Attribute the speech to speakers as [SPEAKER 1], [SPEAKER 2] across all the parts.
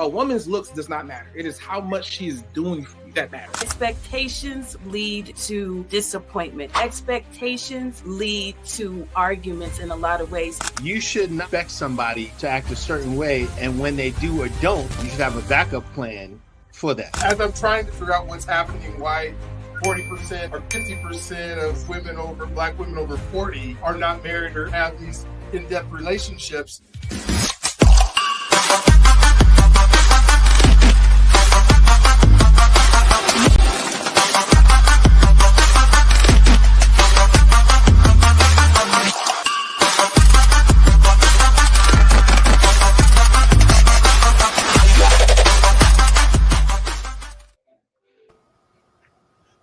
[SPEAKER 1] A woman's looks does not matter. It is how much she is doing for you that matters.
[SPEAKER 2] Expectations lead to disappointment. Expectations lead to arguments in a lot of ways.
[SPEAKER 3] You shouldn't expect somebody to act a certain way, and when they do or don't, you should have a backup plan for that.
[SPEAKER 4] As I'm trying to figure out what's happening, why 40% or 50% of black women over 40 are not married or have these in-depth relationships.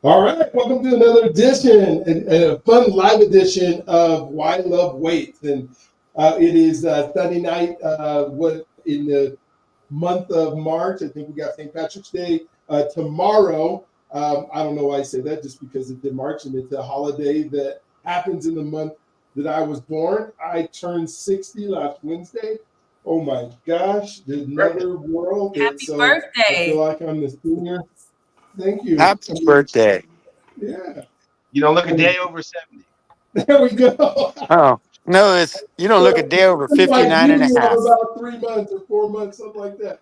[SPEAKER 5] All right, welcome to another edition, a fun live edition of Why Love Waits. And it is Sunday night, in the month of March. I think we got St. Patrick's Day tomorrow. I don't know why I say that, just because it's in March and it's a holiday that happens in the month that I was born. I turned 60 last Wednesday. Oh my gosh, there's another world.
[SPEAKER 2] Happy birthday.
[SPEAKER 5] I feel like I'm the senior. Thank you.
[SPEAKER 3] Happy birthday.
[SPEAKER 5] Yeah.
[SPEAKER 3] You don't look a day over 70.
[SPEAKER 5] There we go.
[SPEAKER 6] Oh, no, you don't look a day over 59 and a half.
[SPEAKER 5] About 3 months or 4 months, something like that.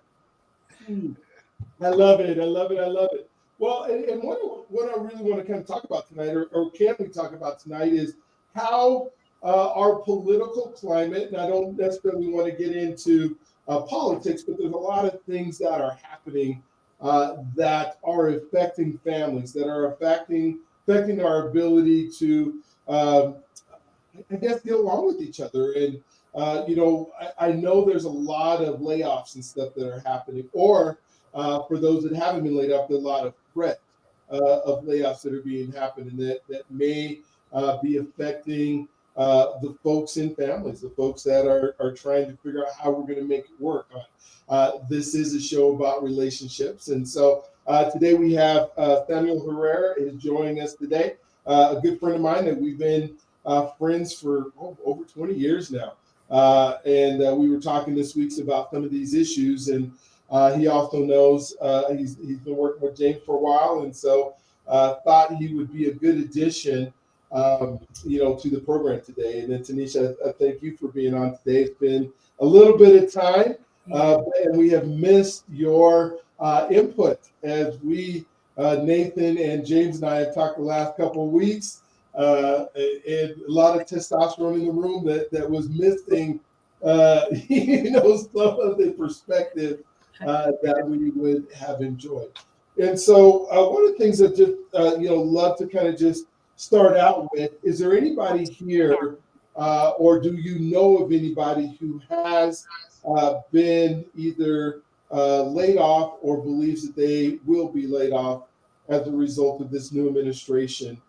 [SPEAKER 5] I love it. I love it. I love it. Well, and what I really want to kind of talk about tonight, or can we talk about tonight, is how our political climate, and I don't necessarily want to get into politics, but there's a lot of things that are happening that are affecting families, that are affecting our ability to, I guess, get along with each other. And, I know there's a lot of layoffs and stuff that are happening, or for those that haven't been laid off, there's a lot of threat of layoffs that are being happening that may be affecting the folks in families, the folks that are trying to figure out how we're going to make it work. This is a show about relationships. And so today we have Samuel Herrera is joining us today, a good friend of mine that we've been friends for over 20 years now. And we were talking this week about some of these issues. And he also knows he's been working with James for a while. And so thought he would be a good addition to the program today. And then Tanisha, thank you for being on today. It's been a little bit of time, and we have missed your input as we, Nathan and James and I have talked the last couple of weeks, and a lot of testosterone in the room that was missing, some of the perspective that we would have enjoyed. And so one of the things that just, love to kind of just start out with, is there anybody here or do you know of anybody who has been either laid off or believes that they will be laid off as a result of this new administration?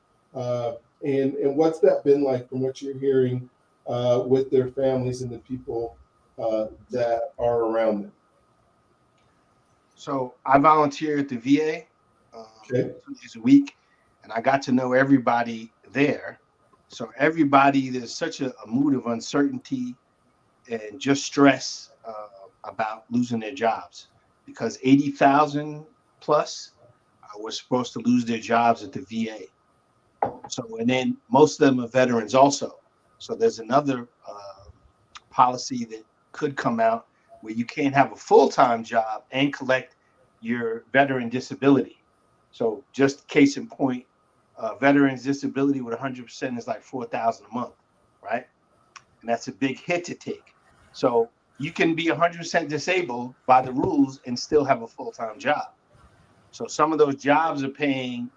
[SPEAKER 5] And what's that been like from what you're hearing with their families and the people that are around them?
[SPEAKER 3] So I volunteer at the VA 2 days a week, and I got to know everybody there. So there's such a mood of uncertainty and just stress about losing their jobs, because 80,000 plus were supposed to lose their jobs at the VA. So, and then most of them are veterans also. So there's another policy that could come out where you can't have a full-time job and collect your veteran disability. So just case in point, veterans disability with 100% is like $4,000 a month, right? And that's a big hit to take. So you can be 100% disabled by the rules and still have a full-time job. So some of those jobs are paying,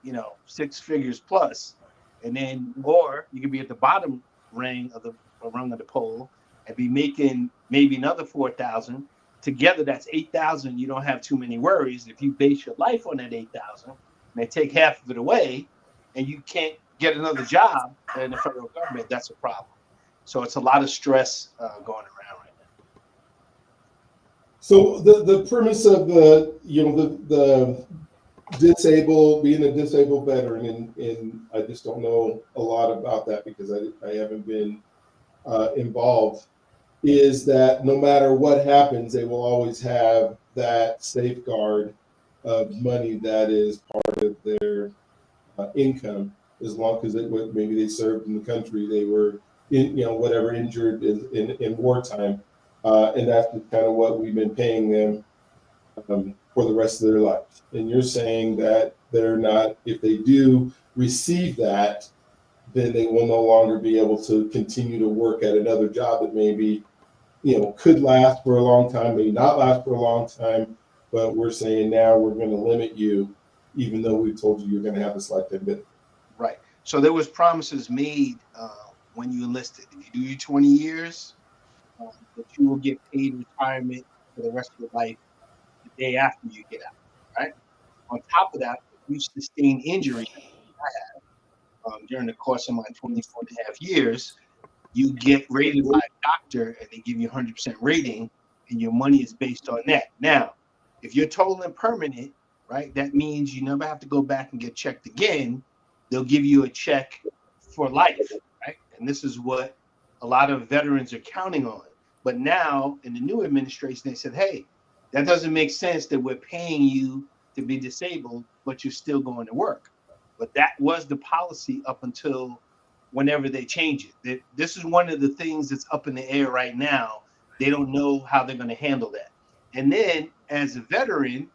[SPEAKER 3] 6 figures plus, and then, or you can be at the bottom rung of the pole and be making maybe another 4,000. Together, that's 8,000. You don't have too many worries. If you base your life on that 8,000, and they take half of it away, and you can't get another job in the federal government, that's a problem. So it's a lot of stress going around right now.
[SPEAKER 5] So the premise of the disabled, being a disabled veteran, and I just don't know a lot about that because I haven't been involved is that no matter what happens, they will always have that safeguard of money that is part of their income, as long as maybe they served in the country, they were in, whatever, injured in wartime, and that's kind of what we've been paying them for the rest of their lives. And you're saying that they're not, if they do receive that, then they will no longer be able to continue to work at another job that maybe, could last for a long time, maybe not last for a long time. But we're saying now we're going to limit you, even though we told you you're going to have this lifetime benefit.
[SPEAKER 3] Right. So there was promises made when you enlisted. If you do your 20 years, that you will get paid retirement for the rest of your life the day after you get out. Right. On top of that, if you sustain injury, I have during the course of my 24 and a half years, you get rated by a doctor and they give you 100% rating, and your money is based on that. Now, if you're total and permanent, right, that means you never have to go back and get checked again. They'll give you a check for life, right? And this is what a lot of veterans are counting on. But now in the new administration, they said, hey, that doesn't make sense that we're paying you to be disabled, but you're still going to work. But that was the policy up until whenever they change it. This is one of the things that's up in the air right now. They don't know how they're going to handle that. And then as a veteran,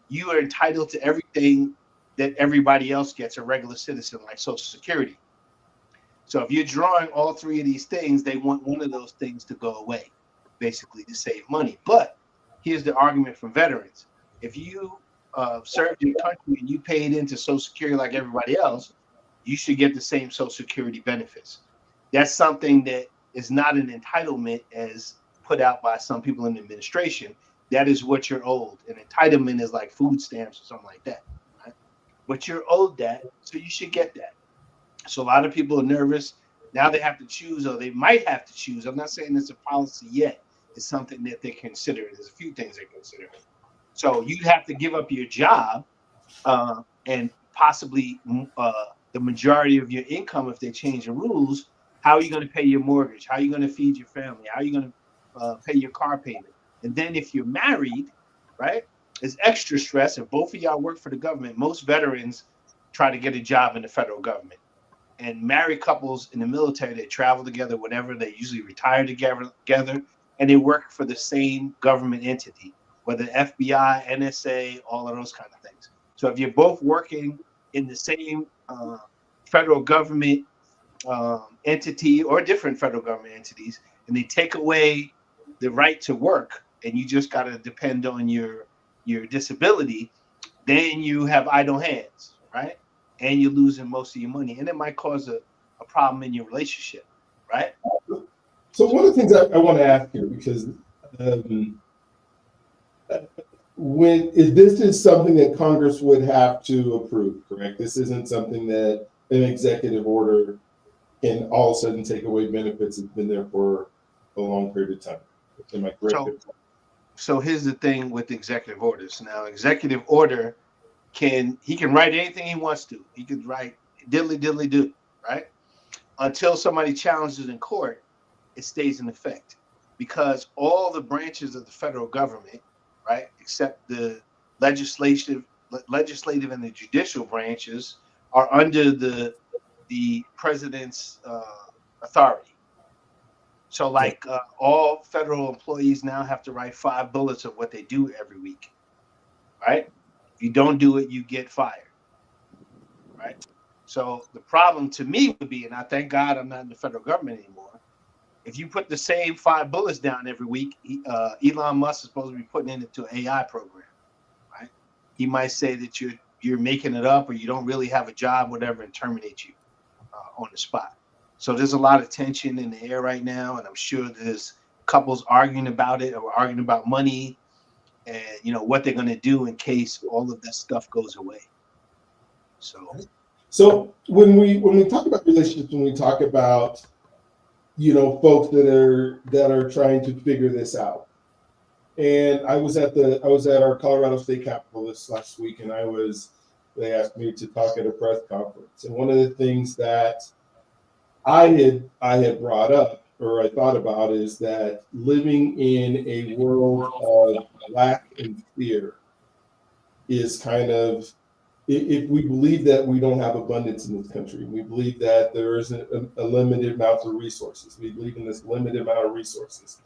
[SPEAKER 3] you are entitled to everything that everybody else gets, a regular citizen, like Social Security. So if you're drawing all three of these things, they want one of those things to go away, basically to save money. But here's the argument from veterans. If you served your country and you paid into Social Security like everybody else, you should get the same Social Security benefits. That's something that is not an entitlement as put out by some people in the administration. That is what you're owed. An entitlement is like food stamps or something like that. Right? But you're owed that, so you should get that. So a lot of people are nervous. Now they have to choose, or they might have to choose. I'm not saying it's a policy yet. It's something that they consider. There's a few things they consider. So you'd have to give up your job and possibly the majority of your income if they change the rules. How are you going to pay your mortgage? How are you going to feed your family? How are you going to pay your car payment? And then if you're married, right, it's extra stress. If both of y'all work for the government, most veterans try to get a job in the federal government. And married couples in the military, they travel together whenever. They usually retire together, and they work for the same government entity, whether FBI, NSA, all of those kind of things. So if you're both working in the same federal government entity or different federal government entities, and they take away the right to work, and you just got to depend on your disability, then you have idle hands, right? And you're losing most of your money, and it might cause a problem in your relationship, right?
[SPEAKER 5] So one of the things I want to ask here, because this is something that Congress would have to approve, correct? This isn't something that an executive order can all of a sudden take away benefits that's been there for a long period of time. Am I correct?
[SPEAKER 3] So here's the thing with executive orders. Now, executive order he can write anything he wants to. He could write diddly diddly do, right? Until somebody challenges in court, it stays in effect, because all the branches of the federal government, right, except the legislative and the judicial branches, are under the president's authority. So like all federal employees now have to write 5 bullets of what they do every week, right? If you don't do it, you get fired, right? So the problem to me would be, and I thank God I'm not in the federal government anymore, if you put the same 5 bullets down every week, Elon Musk is supposed to be putting it into an AI program, right? He might say that you're making it up, or you don't really have a job, whatever, and terminate you on the spot. So there's a lot of tension in the air right now, and I'm sure there's couples arguing about it, or arguing about money, and what they're going to do in case all of that stuff goes away.
[SPEAKER 5] So when we talk about relationships, when we talk about folks that are trying to figure this out, and I was at our Colorado State Capitol this last week, and they asked me to talk at a press conference, and one of the things that I had brought up or I thought about is that living in a world of lack and fear is kind of, if we believe that we don't have abundance in this country, we believe that there is a limited amount of resources, we believe in this limited amount of resources,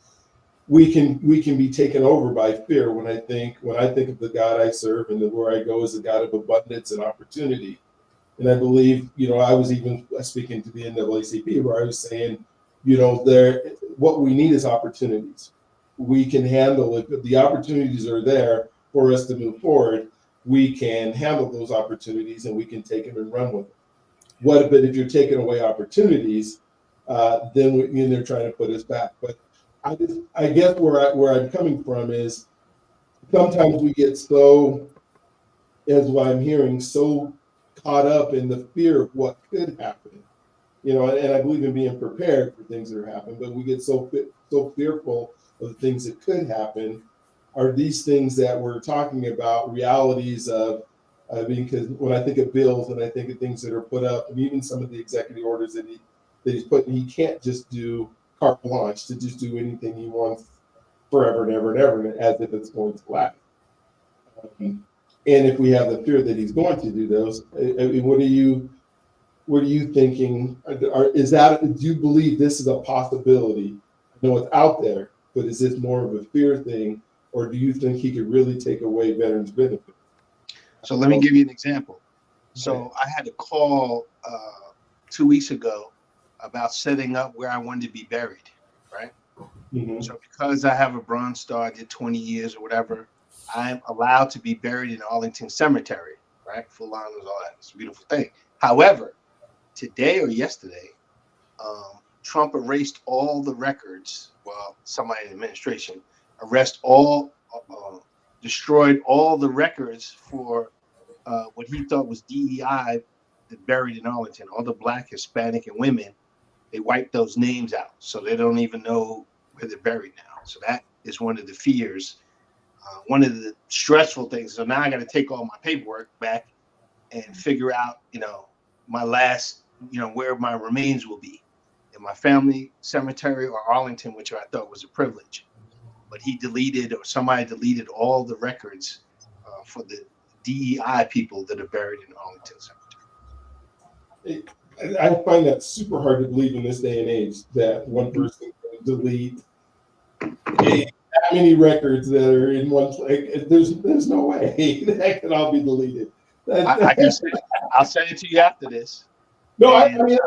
[SPEAKER 5] we can be taken over by fear. When I think of the God I serve and where I go is a God of abundance and opportunity. And I believe, I was even speaking to the NAACP where I was saying, what we need is opportunities. We can handle it. If the opportunities are there for us to move forward, we can handle those opportunities and we can take them and run with them. But if you're taking away opportunities, then they're trying to put us back. But I guess where I'm coming from is sometimes we get so, as what I'm hearing, so caught up in the fear of what could happen. And I believe in being prepared for things that are happening, but we get so fearful of the things that could happen. Are these things that we're talking about realities of, because when I think of bills and I think of things that are put up, and even some of the executive orders that he's putting, he can't just do carte blanche to just do anything he wants forever and ever and ever, as if it's going to last. And if we have the fear that he's going to do those, what are you thinking? Do you believe this is a possibility? I know it's out there, but is this more of a fear thing, or do you think he could really take away veterans' benefits?
[SPEAKER 3] So let me give you an example. So I had a call 2 weeks ago about setting up where I wanted to be buried, right? Mm-hmm. So because I have a Bronze Star, I did 20 years or whatever, I'm allowed to be buried in Arlington Cemetery, right? Full honors, all that. It's a beautiful thing. However, today or yesterday, Trump erased all the records. Well, somebody in the administration destroyed all the records for what he thought was DEI that buried in Arlington. All the Black, Hispanic, and women, they wiped those names out, so they don't even know where they're buried now. So that is one of the fears, one of the stressful things. So now I got to take all my paperwork back and figure out, my last, where my remains will be, in my family cemetery or Arlington, which I thought was a privilege. But somebody deleted all the records for the DEI people that are buried in Arlington Cemetery.
[SPEAKER 5] I find that super hard to believe in this day and age that one person can delete that many records that are in one place. There's no way that can all be deleted.
[SPEAKER 3] I'll send it to you after this.
[SPEAKER 5] No, I believe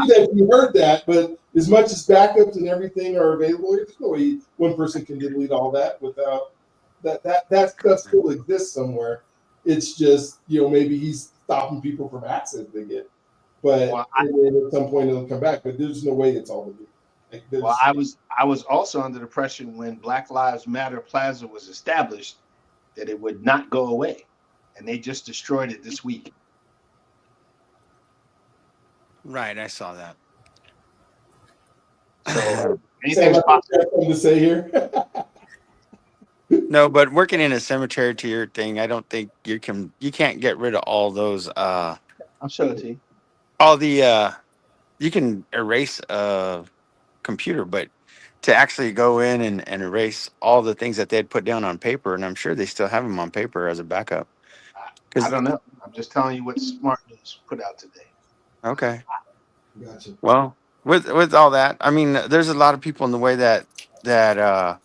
[SPEAKER 5] that you heard that, but as much as backups and everything are available, there's no way one person can delete all that without that stuff still exists somewhere. It's just, maybe he's stopping people from accessing it. But at some point it'll come back. But there's no way it's all deleted.
[SPEAKER 3] I was also under the impression when Black Lives Matter Plaza was established that it would not go away, and they just destroyed it this week.
[SPEAKER 6] Right, I saw that.
[SPEAKER 3] So anything's possible
[SPEAKER 5] to say here.
[SPEAKER 6] No, but working in a cemetery, to your thing, I don't think you can't get rid of all those.
[SPEAKER 3] I'll show it to you.
[SPEAKER 6] All the you can erase a computer, but to actually go in and erase all the things that they had put down on paper, and I'm sure they still have them on paper as a backup.
[SPEAKER 3] I don't know. I'm just telling you what Smart News put out today.
[SPEAKER 6] Okay.
[SPEAKER 5] Gotcha.
[SPEAKER 6] Well, with all that, I mean, there's a lot of people in the way that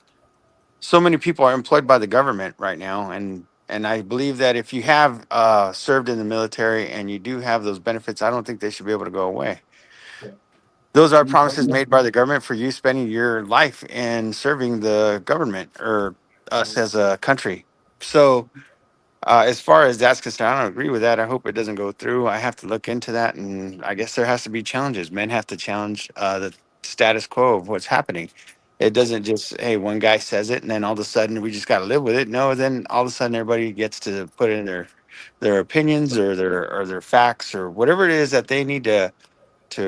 [SPEAKER 6] so many people are employed by the government right now, and I believe that if you have served in the military and you do have those benefits, I don't think they should be able to go away.
[SPEAKER 5] Yeah.
[SPEAKER 6] Those are promises made by the government for you spending your life in serving the government or us as a country. So as far as that's concerned, I don't agree with that. I hope it doesn't go through. I have to look into that, and I guess there has to be challenges. Men have to challenge the status quo of what's happening. It doesn't just, hey, one guy says it, and then all of a sudden we just got to live with it. No, then all of a sudden everybody gets to put in their opinions or their facts or whatever it is that they need to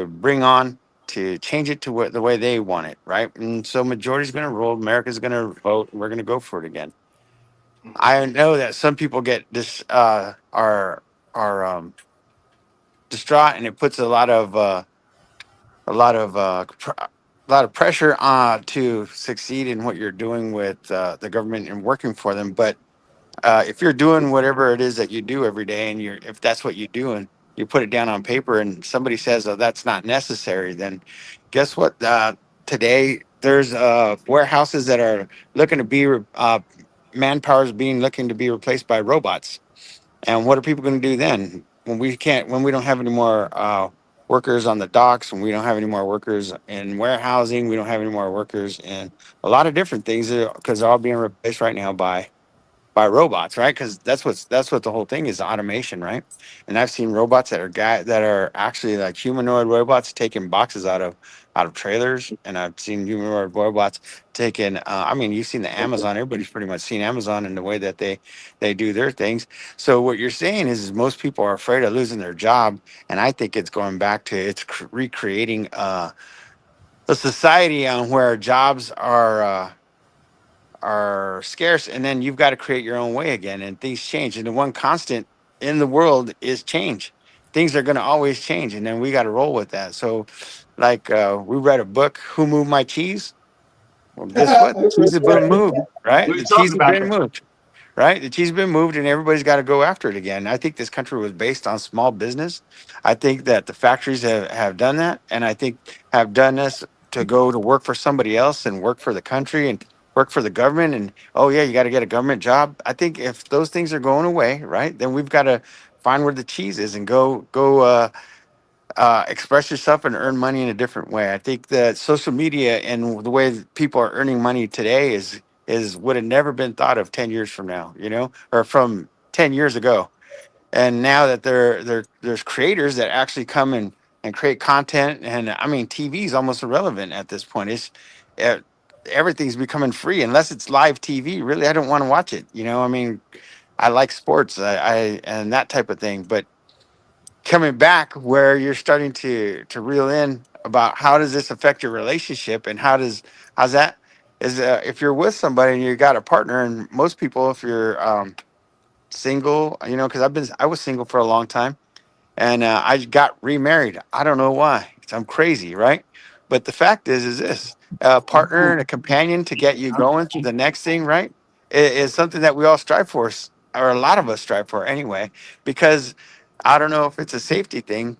[SPEAKER 6] bring on to change it to the way they want it, right? And so majority's going to rule. America's going to vote, and we're going to go for it again. I know that some people get are distraught, and it puts a lot of pressure to succeed in what you're doing with the government and working for them. But if you're doing whatever it is that you do every day, and if that's what you do, and you put it down on paper, and somebody says, "Oh, that's not necessary," then guess what? Today there's warehouses that are looking to be manpower is being looking to be replaced by robots. And what are people going to do then when we don't have any more workers on the docks, when we don't have any more workers in warehousing, we don't have any more workers in a lot of different things because they're all being replaced right now by robots, right? Because that's what the whole thing is, automation, right? And I've seen robots that are actually like humanoid robots taking boxes out of trailers, and I've seen humanoid robots taking. I mean, you've seen the Amazon. Everybody's pretty much seen Amazon and the way that they do their things. So what you're saying is most people are afraid of losing their job, and I think it's going back to recreating a society on where jobs are scarce, and then you've got to create your own way again, and things change, and the one constant in the world is change. Things are going to always change, and then we got to roll with that. So like we read a book, Who Moved My Cheese? Well, guess what? The cheese has been moved, right?
[SPEAKER 3] We were
[SPEAKER 6] The cheese
[SPEAKER 3] talking
[SPEAKER 6] has
[SPEAKER 3] about
[SPEAKER 6] been
[SPEAKER 3] that.
[SPEAKER 6] moved, right? The cheese has been moved, and everybody's got to go after it again. I think this country was based on small business. I think that the factories have done that, and I think have done this to go to work for somebody else and work for the country and work for the government. And oh yeah, you got to get a government job. I think if those things are going away, right, then we've got to find where the cheese is and go. Express yourself and earn money in a different way. I think that social media and the way that people are earning money today is would have never been thought of 10 years from now, or from 10 years ago. And now that there's creators that actually come and create content, and I mean TV is almost irrelevant at this point. Uh, Everything's becoming free unless it's live TV. Really, I don't want to watch it. I mean, I like sports, I and that type of thing, but coming back where you're starting to reel in about how does this affect your relationship, and how's that is if you're with somebody and you got a partner, and most people, if you're single, because I was single for a long time, and I got remarried. I don't know why. I'm crazy, right? But the fact is this: a partner and a companion to get you going to the next thing, right? Is something that we all strive for, or a lot of us strive for anyway. Because I don't know if it's a safety thing.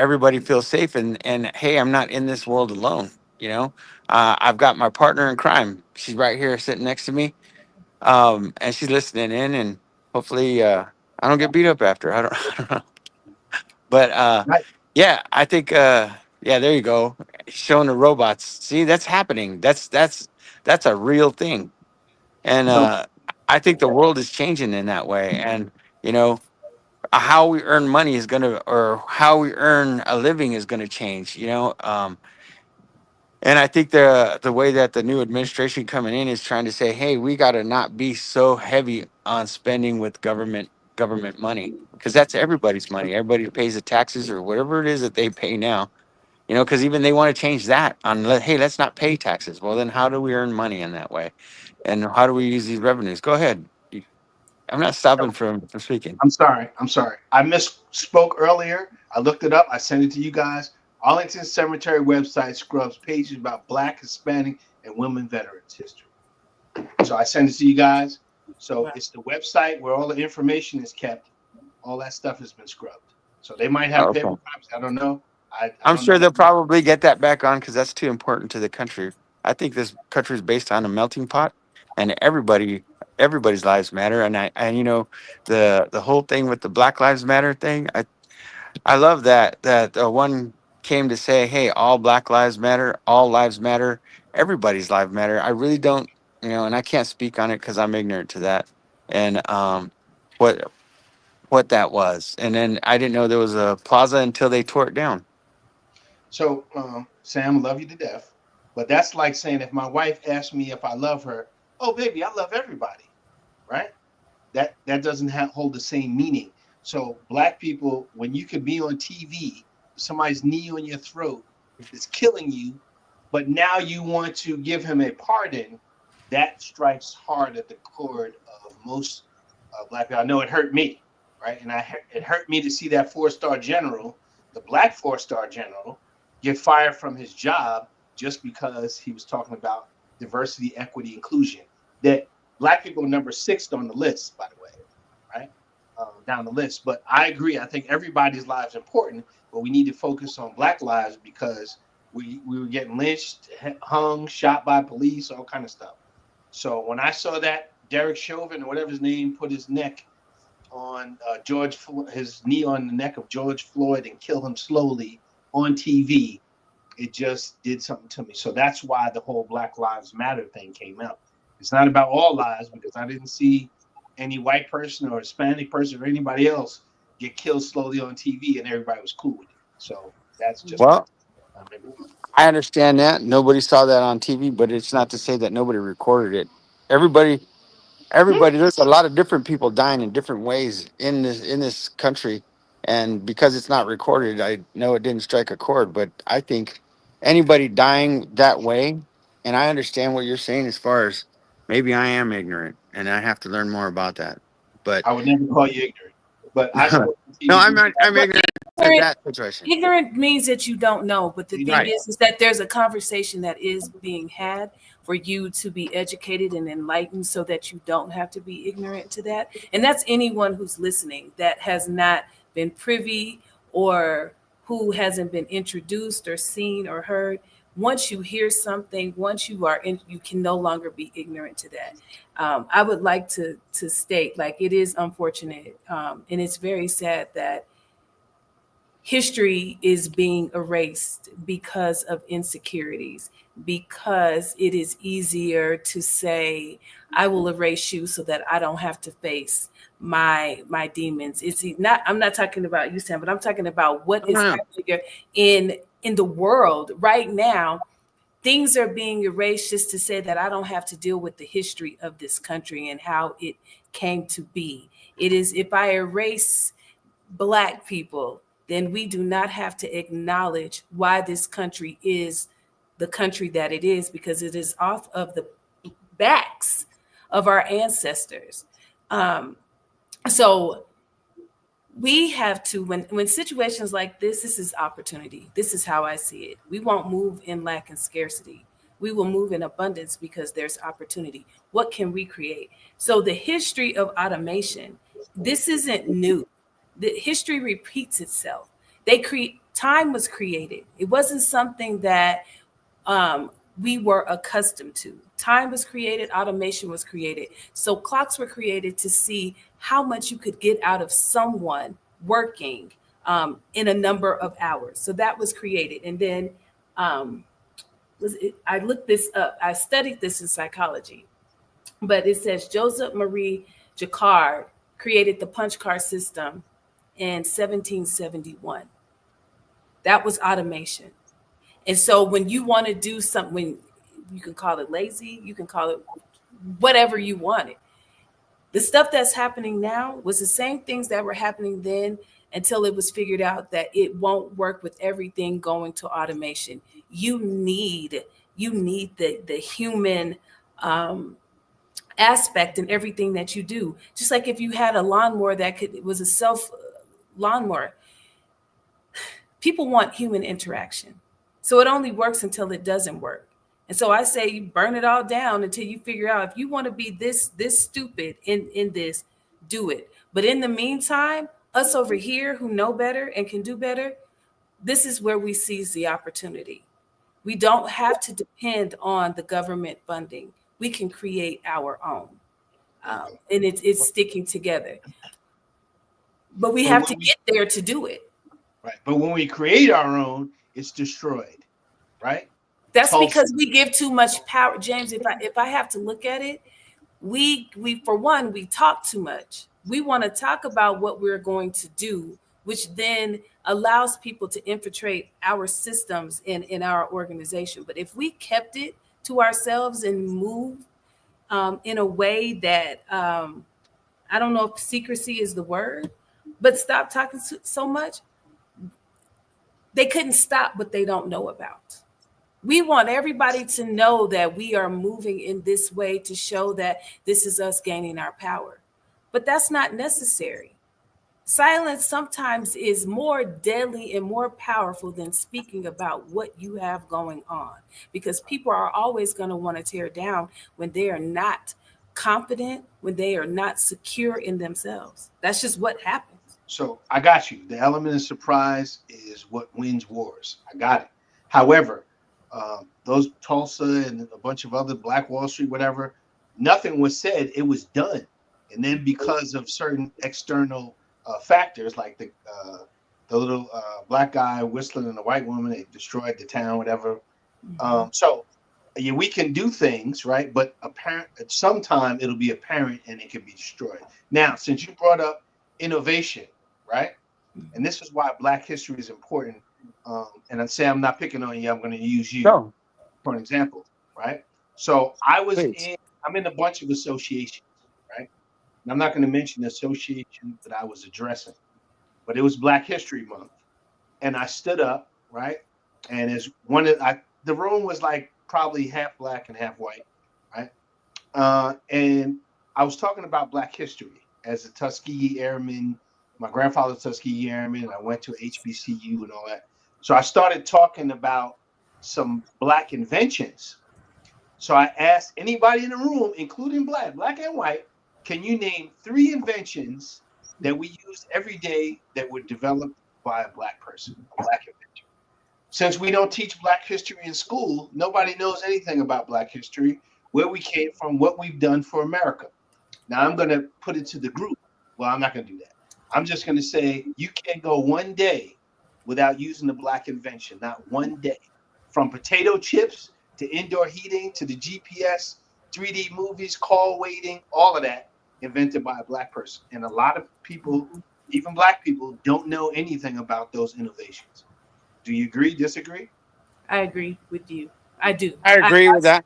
[SPEAKER 6] Everybody feels safe, and hey, I'm not in this world alone. I've got my partner in crime. She's right here sitting next to me, and she's listening in, and hopefully, I don't get beat up after. I don't, I don't know. But
[SPEAKER 3] Right.
[SPEAKER 6] yeah, I think yeah, there you go. Showing the robots. See, that's happening. That's a real thing. And
[SPEAKER 3] So
[SPEAKER 6] I think the world is changing in that way. And you know, how we earn money is gonna, or how we earn a living is gonna change. And I think the way that the new administration coming in is trying to say, hey, we got to not be so heavy on spending with government money, because that's everybody's money. Everybody pays the taxes or whatever it is that they pay now. Because even they want to change that hey, let's not pay taxes. Well, then how do we earn money in that way? And how do we use these revenues? Go ahead. I'm not stopping from speaking.
[SPEAKER 3] I'm sorry. I'm sorry. I misspoke earlier. I looked it up. I sent it to you guys. Arlington Cemetery website scrubs pages about Black, Hispanic, and women veterans history. So I sent it to you guys. So it's the website where all the information is kept. All that stuff has been scrubbed. So they might have
[SPEAKER 6] Okay.
[SPEAKER 3] paper copies. I don't know. I
[SPEAKER 6] I'm
[SPEAKER 3] don't
[SPEAKER 6] sure
[SPEAKER 3] know.
[SPEAKER 6] they'll probably get that back on because that's too important to the country. I think this country is based on a melting pot, and everybody's lives matter. And the whole thing with the Black Lives Matter thing. I love that one came to say, hey, all Black lives matter, all lives matter, everybody's life matter. I really don't, and I can't speak on it because I'm ignorant to that. And what what that was, and then I didn't know there was a plaza until they tore it down.
[SPEAKER 3] So Sam, love you to death. But that's like saying if my wife asks me if I love her, oh baby, I love everybody, right? That doesn't hold the same meaning. So Black people, when you could be on TV, somebody's knee on your throat is killing you, but now you want to give him a pardon, that strikes hard at the chord of most Black people. I know it hurt me, right? And it hurt me to see that 4-star general, the Black 4-star general, get fired from his job just because he was talking about diversity, equity, inclusion. That Black people are number 6 on the list, by the way, right? Down the list. But I agree. I think everybody's lives are important, but we need to focus on Black lives because we were getting lynched, hung, shot by police, all kind of stuff. So when I saw that Derek Chauvin or whatever his name put his neck on his knee on the neck of George Floyd and kill him slowly on TV, it just did something to me. So that's why the whole Black Lives Matter thing came out. It's not about all lives, because I didn't see any white person or Hispanic person or anybody else get killed slowly on TV and everybody was cool with it. So that's just
[SPEAKER 6] Well, I understand that nobody saw that on TV, but it's not to say that nobody recorded it. Everybody, there's a lot of different people dying in different ways in this country, and because it's not recorded, I know it didn't strike a chord. But I think anybody dying that way, and I understand what you're saying as far as maybe I am ignorant and I have to learn more about that. But
[SPEAKER 3] I would never call you ignorant. But I saw
[SPEAKER 6] no, I'm not. I'm
[SPEAKER 2] But
[SPEAKER 6] ignorant to that situation.
[SPEAKER 2] ignorant means that you don't know. But the thing
[SPEAKER 6] Right.
[SPEAKER 2] is that there's a conversation that is being had for you to be educated and enlightened so that you don't have to be ignorant to that. And that's anyone who's listening that has not been privy or who hasn't been introduced or seen or heard. Once you hear something, once you are in, you can no longer be ignorant to that. I would like to state, like, it is unfortunate and it's very sad that history is being erased because of insecurities, because it is easier to say, I will erase you so that I don't have to face my demons. It's not, I'm not talking about you, Sam, but I'm talking about what is happening in the world right now. Things are being erased just to say that I don't have to deal with the history of this country and how it came to be. It is, if I erase Black people, then we do not have to acknowledge why this country is the country that it is, because it is off of the backs of our ancestors. So we have to, when situations like this is opportunity. This is how I see it. We won't move in lack and scarcity. We will move in abundance because there's opportunity. What can we create? So the history of automation, this isn't new. The history repeats itself. Time was created. It wasn't something that we were accustomed to. Time was created, automation was created. So clocks were created to see how much you could get out of someone working in a number of hours. So that was created. And then I looked this up. I studied this in psychology, but it says Joseph Marie Jacquard created the punch card system in 1771. That was automation. And so when you want to do something, you can call it lazy, you can call it whatever you want it. The stuff that's happening now was the same things that were happening then, until it was figured out that it won't work with everything going to automation. You need the human aspect in everything that you do. Just like if you had a lawnmower it was a self lawnmower. People want human interaction. So it only works until it doesn't work. And so I say you burn it all down until you figure out if you want to be this stupid in this, do it. But in the meantime, us over here who know better and can do better, this is where we seize the opportunity. We don't have to depend on the government funding. We can create our own. And it's sticking together. But we have to get there to do it.
[SPEAKER 3] Right. But when we create our own, it's destroyed. Right.
[SPEAKER 2] That's because we give too much power. James, if I have to look at it, we for one, we talk too much. We want to talk about what we're going to do, which then allows people to infiltrate our systems in our organization. But if we kept it to ourselves and move in a way that, I don't know if secrecy is the word, but stop talking so much, they couldn't stop what they don't know about. We want everybody to know that we are moving in this way to show that this is us gaining our power. But that's not necessary. Silence sometimes is more deadly and more powerful than speaking about what you have going on, because people are always going to want to tear down when they are not confident, when they are not secure in themselves. That's just what happens.
[SPEAKER 3] So I got you. The element of surprise is what wins wars. I got it. However, those Tulsa and a bunch of other Black Wall Street, whatever, nothing was said. It was done, and then because of certain external factors, like the little black guy whistling and the white woman, they destroyed the town, whatever. So yeah, we can do things, right? But apparent at some time it'll be apparent and it can be destroyed. Now, since you brought up innovation, right? And this is why Black history is important. And I say I'm not picking on you. I'm going to use you for an example, right? So I'm in a bunch of associations, right? And I'm not going to mention the association that I was addressing, but it was Black History Month, and I stood up, right? And as the room was like probably half Black and half white, right? And I was talking about Black history as a Tuskegee Airman. My grandfather's Tuskegee Airman. I went to HBCU and all that. So I started talking about some Black inventions. So I asked anybody in the room, including Black and white, can you name 3 inventions that we use every day that were developed by a Black person, a Black inventor? Since we don't teach Black history in school, nobody knows anything about Black history, where we came from, what we've done for America. Now I'm going to put it to the group. Well, I'm not going to do that. I'm just going to say you can't go one day without using the Black invention, not one day. From potato chips to indoor heating to the GPS, 3D movies, call waiting, all of that invented by a Black person. And a lot of people, even Black people, don't know anything about those innovations. Do you agree, disagree?
[SPEAKER 2] I agree with you. I do.
[SPEAKER 6] I agree with that.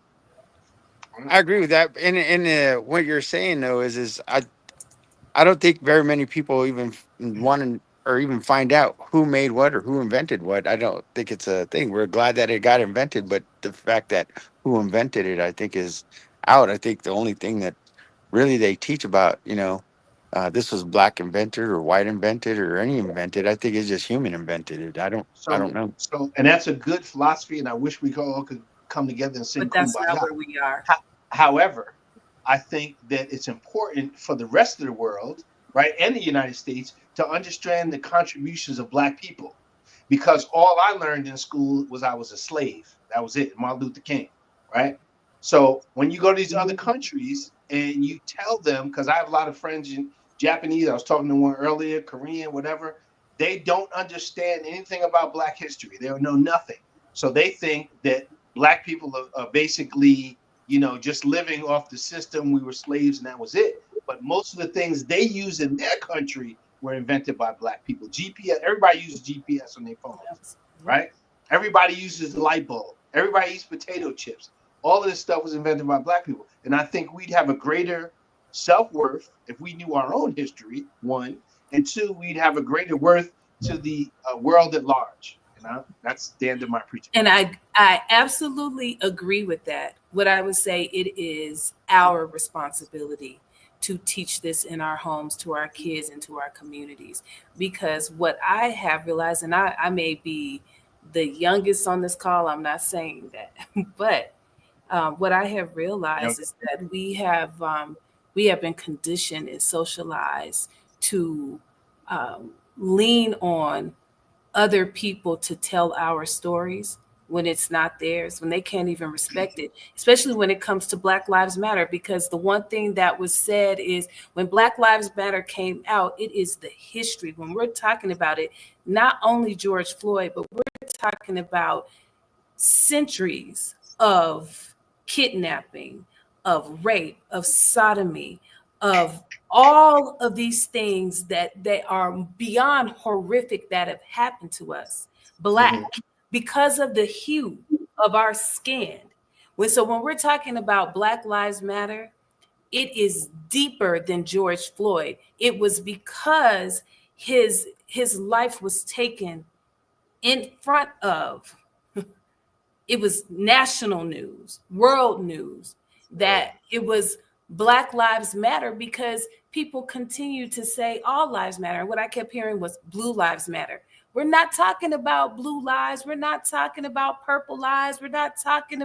[SPEAKER 6] I agree with that. And what you're saying though is I don't think very many people even want to or even find out who made what or who invented what. I don't think it's a thing. We're glad that it got invented, but the fact that who invented it, I think, is out. I think the only thing that really they teach about, this was Black invented or white invented or any invented. I think it's just human invented it. I don't know.
[SPEAKER 3] So, and that's a good philosophy, and I wish we all could come together and sing
[SPEAKER 2] But that's
[SPEAKER 3] Kumbaya.
[SPEAKER 2] not where we are.
[SPEAKER 3] However, I think that it's important for the rest of the world, right, and the United States to understand the contributions of Black people, because all I learned in school was I was a slave. That was it, Martin Luther King, right? So when you go to these other countries and you tell them, because I have a lot of friends in Japanese, I was talking to one earlier, Korean, whatever, they don't understand anything about Black history. They don't know nothing. So they think that Black people are basically, just living off the system. We were slaves and that was it. But most of the things they use in their country were invented by Black people. GPS, everybody uses GPS on their phones, right? Everybody uses the light bulb. Everybody eats potato chips. All of this stuff was invented by Black people. And I think we'd have a greater self-worth if we knew our own history, 1. And 2, we'd have a greater worth to the world at large. And that's the end of my preaching.
[SPEAKER 2] And I absolutely agree with that. What I would say, it is our responsibility to teach this in our homes, to our kids, and to our communities. Because what I have realized, and I may be the youngest on this call, I'm not saying that, but what I have realized is that we have been conditioned and socialized to lean on other people to tell our stories when it's not theirs, when they can't even respect it, especially when it comes to Black Lives Matter. Because the one thing that was said is when Black Lives Matter came out, it is the history. When we're talking about it, not only George Floyd, but we're talking about centuries of kidnapping, of rape, of sodomy, of all of these things that they are beyond horrific that have happened to us, Black, because of the hue of our skin. So when we're talking about Black Lives Matter, it is deeper than George Floyd. It was because his life was taken in front of, it was national news, world news, that it was Black Lives Matter because people continue to say all lives matter. And what I kept hearing was blue lives matter. We're not talking about blue lives. We're not talking about purple lives. We're talking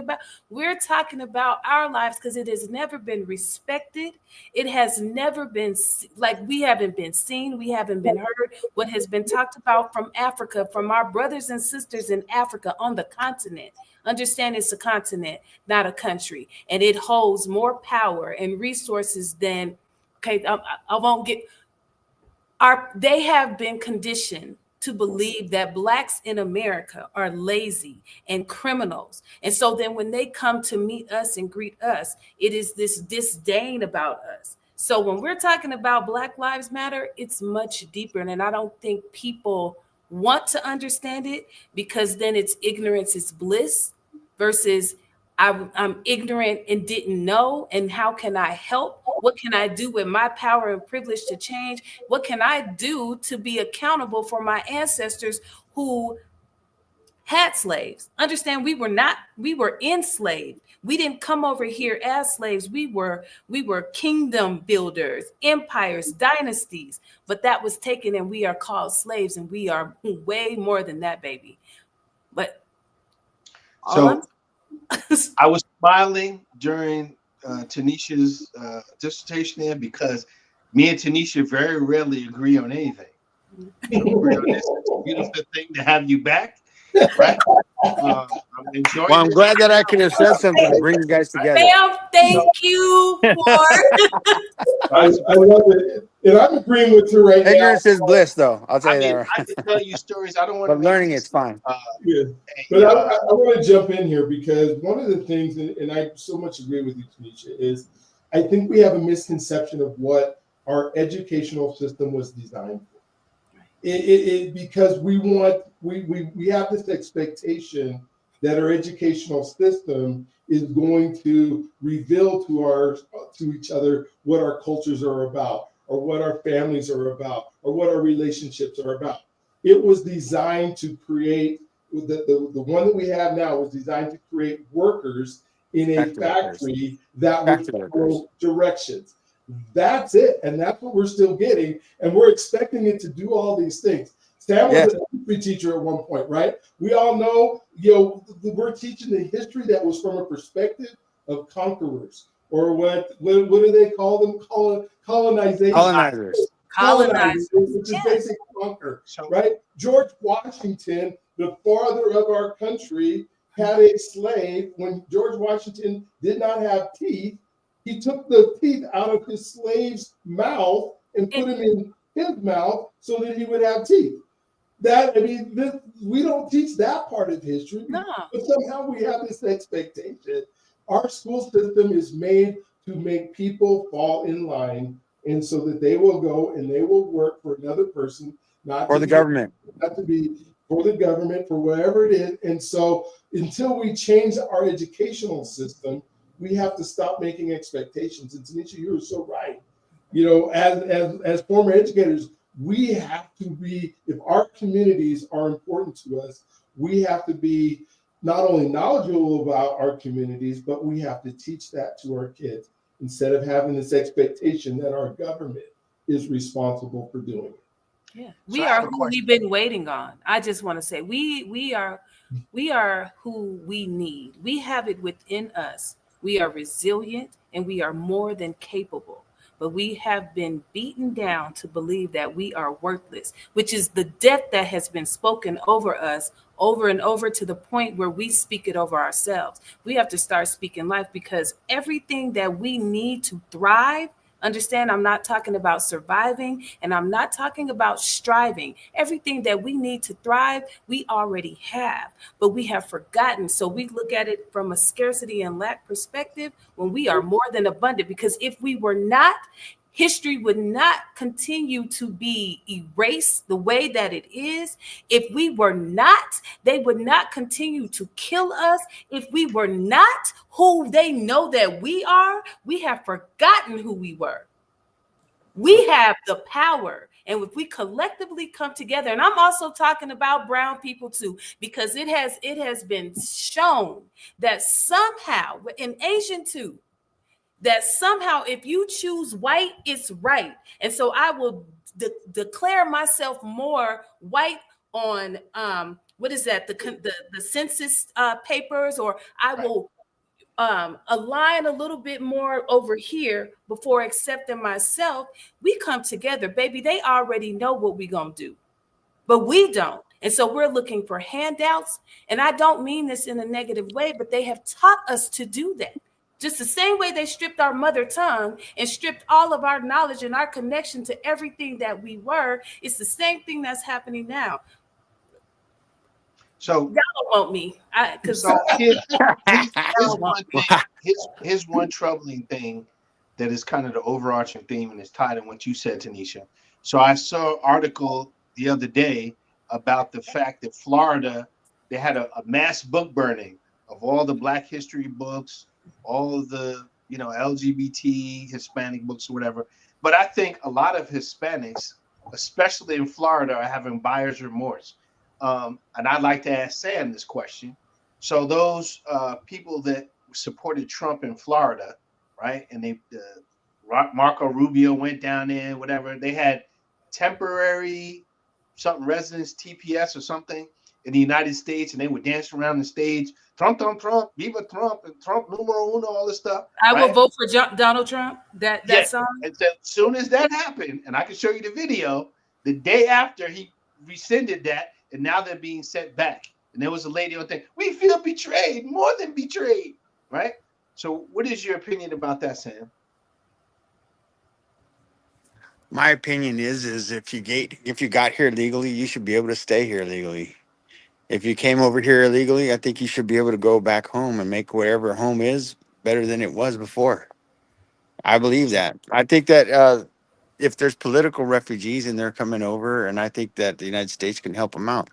[SPEAKER 2] about our lives, because it has never been respected. It has never been, like, we haven't been seen. We haven't been heard. What has been talked about from Africa, from our brothers and sisters in Africa on the continent. Understand it's a continent, not a country. And it holds more power and resources than, okay, I won't get, they have been conditioned to believe that Blacks in America are lazy and criminals. And so then when they come to meet us and greet us, it is this disdain about us. So when we're talking about Black Lives Matter, it's much deeper. And I don't think people want to understand it, because then it's ignorance is bliss versus I'm ignorant and didn't know. And how can I help? What can I do with my power and privilege to change? What can I do to be accountable for my ancestors who had slaves? Understand, we were enslaved. We didn't come over here as slaves. We were kingdom builders, empires, dynasties, but that was taken and we are called slaves, and we are way more than that, baby. But
[SPEAKER 3] I was smiling during Tanisha's dissertation there, because me and Tanisha very rarely agree on anything. It's a beautiful thing to have you back, right? I'm enjoying.
[SPEAKER 6] Well, I'm glad that I could have said something to bring you guys together.
[SPEAKER 2] Ma'am, thank you for.
[SPEAKER 5] I love it, and I'm agreeing with you right now.
[SPEAKER 6] Ignorance is bliss, though. I'll tell you that.
[SPEAKER 3] I can tell you stories. I don't want
[SPEAKER 6] but learning it's fine.
[SPEAKER 5] Yeah. But I want to jump in here, because one of the things, and I so much agree with you, Tanisha, is I think we have a misconception of what our educational system was designed for. Because we have this expectation that our educational system is going to reveal to each other what our cultures are about, or what our families are about, or what our relationships are about. It was designed to create, the one that we have now was designed to create workers in a factory that would follow directions. That's it. And that's what we're still getting. And we're expecting it to do all these things. Sam was a history teacher at one point, right? We all know, we're teaching the history that was from a perspective of conquerors, or what do they call them? Colonization. Colonizers, which is basically conquer, right? George Washington, the father of our country, had a slave. When George Washington did not have teeth, he took the teeth out of his slave's mouth and put them in his mouth so that he would have teeth. We don't teach that part of history, but somehow we have this expectation. Our school system is made to make people fall in line, and so that they will go and they will work for another person, not for the government, for whatever it is. And so until we change our educational system, we have to stop making expectations. And Tanisha, you were so right. As former educators, we have to be, if our communities are important to us, we have to be not only knowledgeable about our communities, but we have to teach that to our kids, instead of having this expectation that our government is responsible for doing it.
[SPEAKER 2] Yeah, we are who we've been waiting on. I just want to say we are who we need. We have it within us. We are resilient and we are more than capable, but we have been beaten down to believe that we are worthless, which is the death that has been spoken over us over and over, to the point where we speak it over ourselves. We have to start speaking life, because everything that we need to thrive, understand, I'm not talking about surviving, and I'm not talking about striving. Everything that we need to thrive, we already have, but we have forgotten. So we look at it from a scarcity and lack perspective, when we are more than abundant. Because if we were not, history would not continue to be erased the way that it is. If we were not, they would not continue to kill us. If we were not who they know that we are, we have forgotten who we were. We have the power. And if we collectively come together, and I'm also talking about brown people too, because it has been shown that somehow, in Asian too, that somehow if you choose white, it's right. And so I will declare myself more white on what is that, the census papers, or I will align a little bit more over here before accepting myself. We come together, baby. They already know what we're gonna do, but we don't. And so we're looking for handouts. And I don't mean this in a negative way, but they have taught us to do that. Just the same way they stripped our mother tongue and stripped all of our knowledge and our connection to everything that we were. It's the same thing that's happening now.
[SPEAKER 3] So
[SPEAKER 2] y'all don't want me.
[SPEAKER 3] So here's one thing. Here's one troubling thing that is kind of the overarching theme, and it's tied in what you said, Tanisha. So I saw an article the other day about the fact that Florida, they had a mass book burning of all the Black history books, all of the LGBT Hispanic books or whatever. But I think a lot of Hispanics, especially in Florida, are having buyer's remorse. And I'd like to ask Sam this question. So those people that supported Trump in Florida, right? And Marco Rubio went down there, whatever. They had temporary residence, TPS or something in the United States, and they would dance around the stage, Trump, Trump, Trump, Viva Trump, and Trump numero uno, all this stuff.
[SPEAKER 2] I will vote for Donald Trump. That song.
[SPEAKER 3] And so as soon as that happened, and I can show you the video, the day after he rescinded that, and now they're being sent back. And there was a lady on there, we feel betrayed, more than betrayed, right? So what is your opinion about that, Sam?
[SPEAKER 6] My opinion is if you got here legally, you should be able to stay here legally. If you came over here illegally, I think you should be able to go back home and make wherever home is better than it was before. I believe that. I think that if there's political refugees and they're coming over, and I think that the United States can help them out.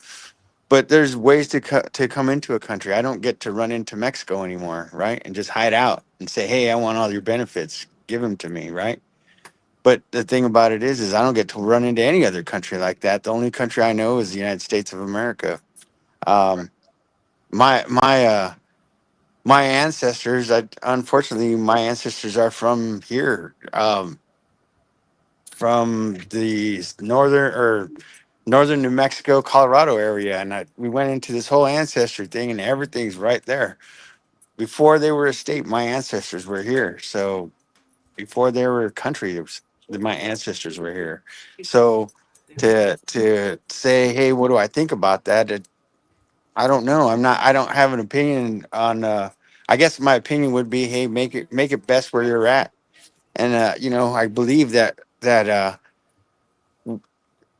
[SPEAKER 6] But there's ways to come into a country. I don't get to run into Mexico anymore, right? And just hide out and say, hey, I want all your benefits. Give them to me, right? But the thing about it is I don't get to run into any other country like that. The only country I know is the United States of America. My ancestors, unfortunately, my ancestors are from here, from the northern New Mexico, Colorado area, and we went into this whole ancestry thing, and everything's right there. Before they were a state, my ancestors were here. So before they were a country, my ancestors were here. So to say, hey, what do I think about that? I don't know. I don't have an opinion on. I guess my opinion would be, hey, make it best where you're at. And I believe that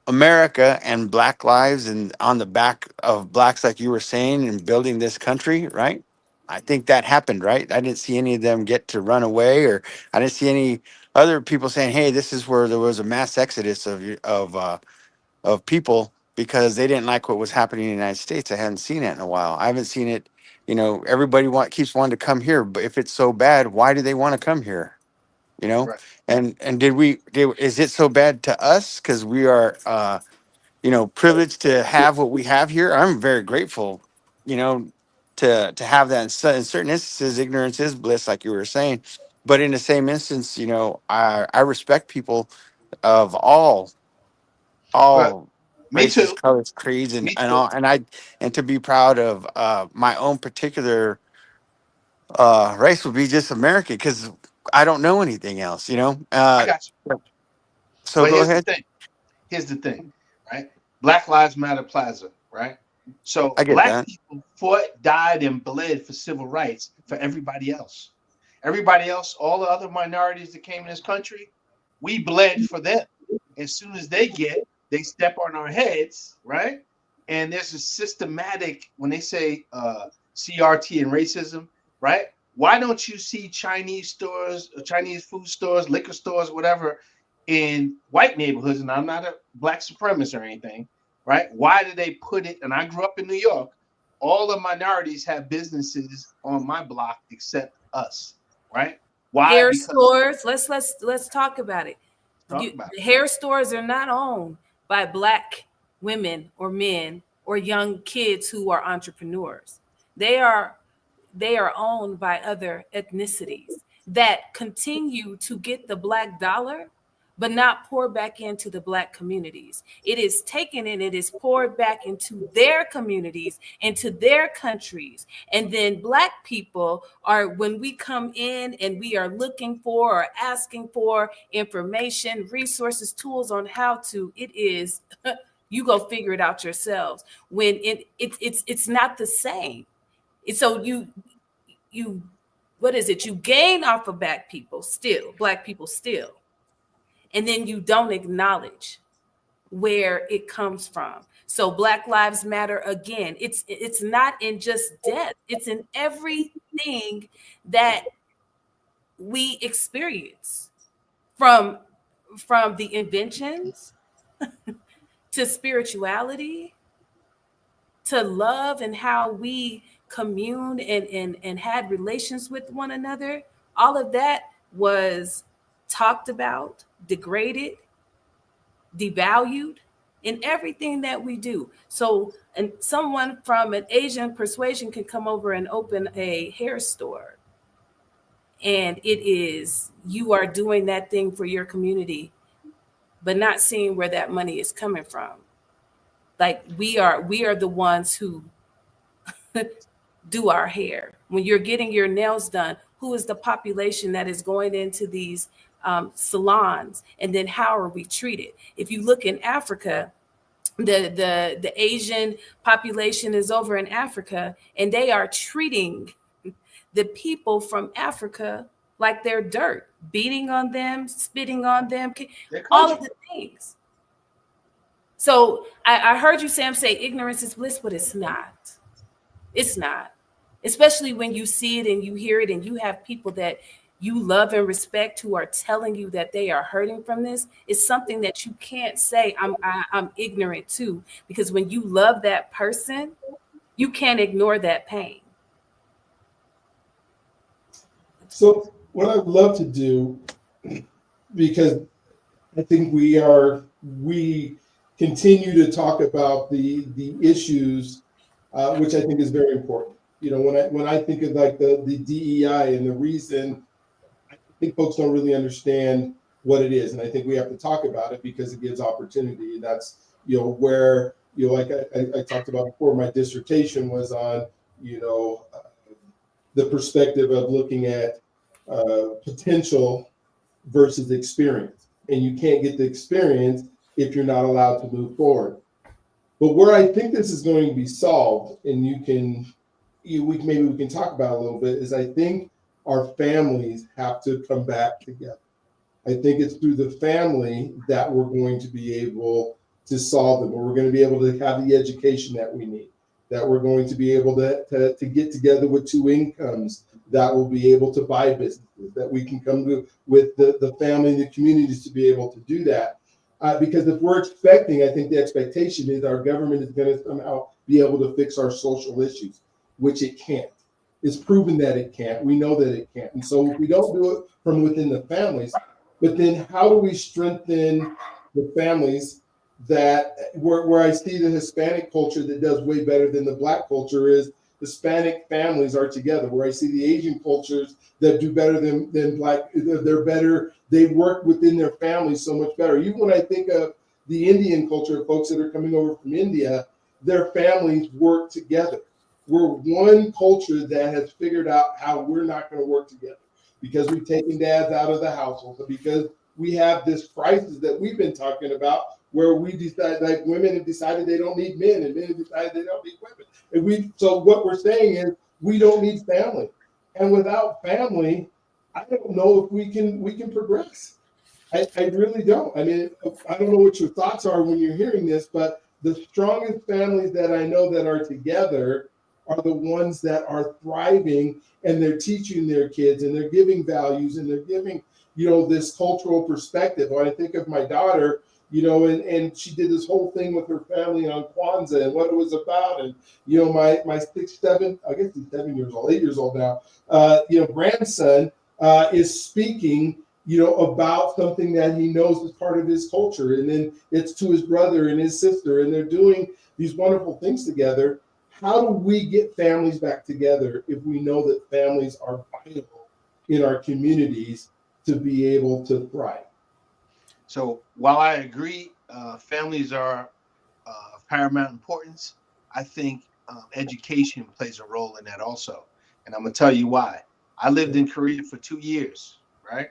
[SPEAKER 6] America and Black lives and on the back of blacks, like you were saying, and building this country, right? I think that happened, right? I didn't see any of them get to run away, or I didn't see any other people saying, hey, this is where there was a mass exodus of people because they didn't like what was happening in the United States. I hadn't seen it in a while. I haven't seen it. Everybody keeps wanting to come here, but if it's so bad, why do they want to come here?
[SPEAKER 3] Right.
[SPEAKER 6] And is it so bad to us because we are privileged to have what we have here? I'm very grateful, to have that. In certain instances, ignorance is bliss, like you were saying. But in the same instance, I respect people of all
[SPEAKER 3] But me
[SPEAKER 6] races,
[SPEAKER 3] too.
[SPEAKER 6] colors, creeds, and
[SPEAKER 3] Me
[SPEAKER 6] and
[SPEAKER 3] too.
[SPEAKER 6] all, and to be proud of my own particular race would be just American because I don't know anything else.
[SPEAKER 3] I got you.
[SPEAKER 6] So
[SPEAKER 3] But
[SPEAKER 6] go
[SPEAKER 3] here's the
[SPEAKER 6] ahead.
[SPEAKER 3] thing. Here's the thing, right? Black Lives Matter Plaza, right? So
[SPEAKER 6] I get
[SPEAKER 3] black
[SPEAKER 6] that.
[SPEAKER 3] people fought, died, and bled for civil rights for everybody else. Everybody else, all the other minorities that came in this country, we bled for them. As soon as they step on our heads, right? And there's a systematic, when they say CRT and racism, right? Why don't you see Chinese stores, Chinese food stores, liquor stores, whatever, in white neighborhoods? And I'm not a black supremacist or anything, right? Why do they put it? And I grew up in New York. All the minorities have businesses on my block except us, right? Why?
[SPEAKER 2] Hair
[SPEAKER 3] Because
[SPEAKER 2] stores. Let's talk about it.
[SPEAKER 3] talk about it.
[SPEAKER 2] Hair stores are not owned by Black women or men or young kids who are entrepreneurs. They are owned by other ethnicities. that continue to get the Black dollar, but not pour back into the Black communities. It is taken and it is poured back into their communities, into their countries. And then Black people are, when we come in and we are looking for or asking for information, resources, tools on how to, it is, you go figure it out yourselves. When it's not the same. So you what is it? You gain off of Black people still, and then you don't acknowledge where it comes from. So Black Lives Matter, again, it's not in just death, it's in everything that we experience, from the inventions to spirituality to love and how we communed and had relations with one another. All of that was talked about, degraded, devalued in everything that we do. So, and someone from an Asian persuasion can come over and open a hair store, and it is, you are doing that thing for your community, but not seeing where that money is coming from. Like we are the ones who do our hair. When you're getting your nails done, who is the population that is going into these salons? And then how are we treated? If you look in Africa, the Asian population is over in Africa, and they are treating the people from Africa like they're dirt, beating on them, spitting on them, all of the things. So I heard you, Sam, say ignorance is bliss, but it's not. It's not. Especially when you see it and you hear it and you have people that you love and respect who are telling you that they are hurting from this. It's something that you can't say I'm ignorant to, because when you love that person, you can't ignore that pain.
[SPEAKER 5] So what I'd love to do, because I think we continue to talk about the issues, which I think is very important. You know, when I think of like the DEI, and the reason, I think folks don't really understand what it is, and I think we have to talk about it because it gives opportunity. And that's, you know, where, you know, like I talked about before, my dissertation was on, you know, the perspective of looking at potential versus experience, and you can't get the experience if you're not allowed to move forward. But where I think this is going to be solved, and maybe we can talk about it a little bit, is I think our families have to come back together. I think it's through the family that we're going to be able to solve them, or we're going to be able to have the education that we need, that we're going to be able to get together with two incomes, that will be able to buy businesses, that we can come to with the family and the communities to be able to do that. Because if we're expecting, I think the expectation is our government is going to somehow be able to fix our social issues, which it can't. It's proven that it can't. We know that it can't. And so if we don't do it from within the families, but then how do we strengthen the families that where I see the Hispanic culture that does way better than the Black culture is Hispanic families are together, where I see the Asian cultures that do better than Black, they're better, they work within their families so much better. Even when I think of the Indian culture, folks that are coming over from India, their families work together. We're one culture that has figured out how we're not going to work together because we've taken dads out of the household, because we have this crisis that we've been talking about, where we decide, like women have decided they don't need men, and men have decided they don't need women. So what we're saying is we don't need family, and without family, I don't know if we can progress. I really don't. I mean, I don't know what your thoughts are when you're hearing this, but the strongest families that I know that are together are the ones that are thriving, and they're teaching their kids, and they're giving values, and they're giving, you know, this cultural perspective. When I think of my daughter, you know, and she did this whole thing with her family on Kwanzaa and what it was about. And, you know, my 8 years old now, you know, grandson is speaking, you know, about something that he knows is part of his culture. And then it's to his brother and his sister, and they're doing these wonderful things together. How do we get families back together if we know that families are vital in our communities to be able to thrive.
[SPEAKER 3] So while I agree, families are of paramount importance, I think education plays a role in that also. And I'm gonna tell you why. I lived in Korea for 2 years, right?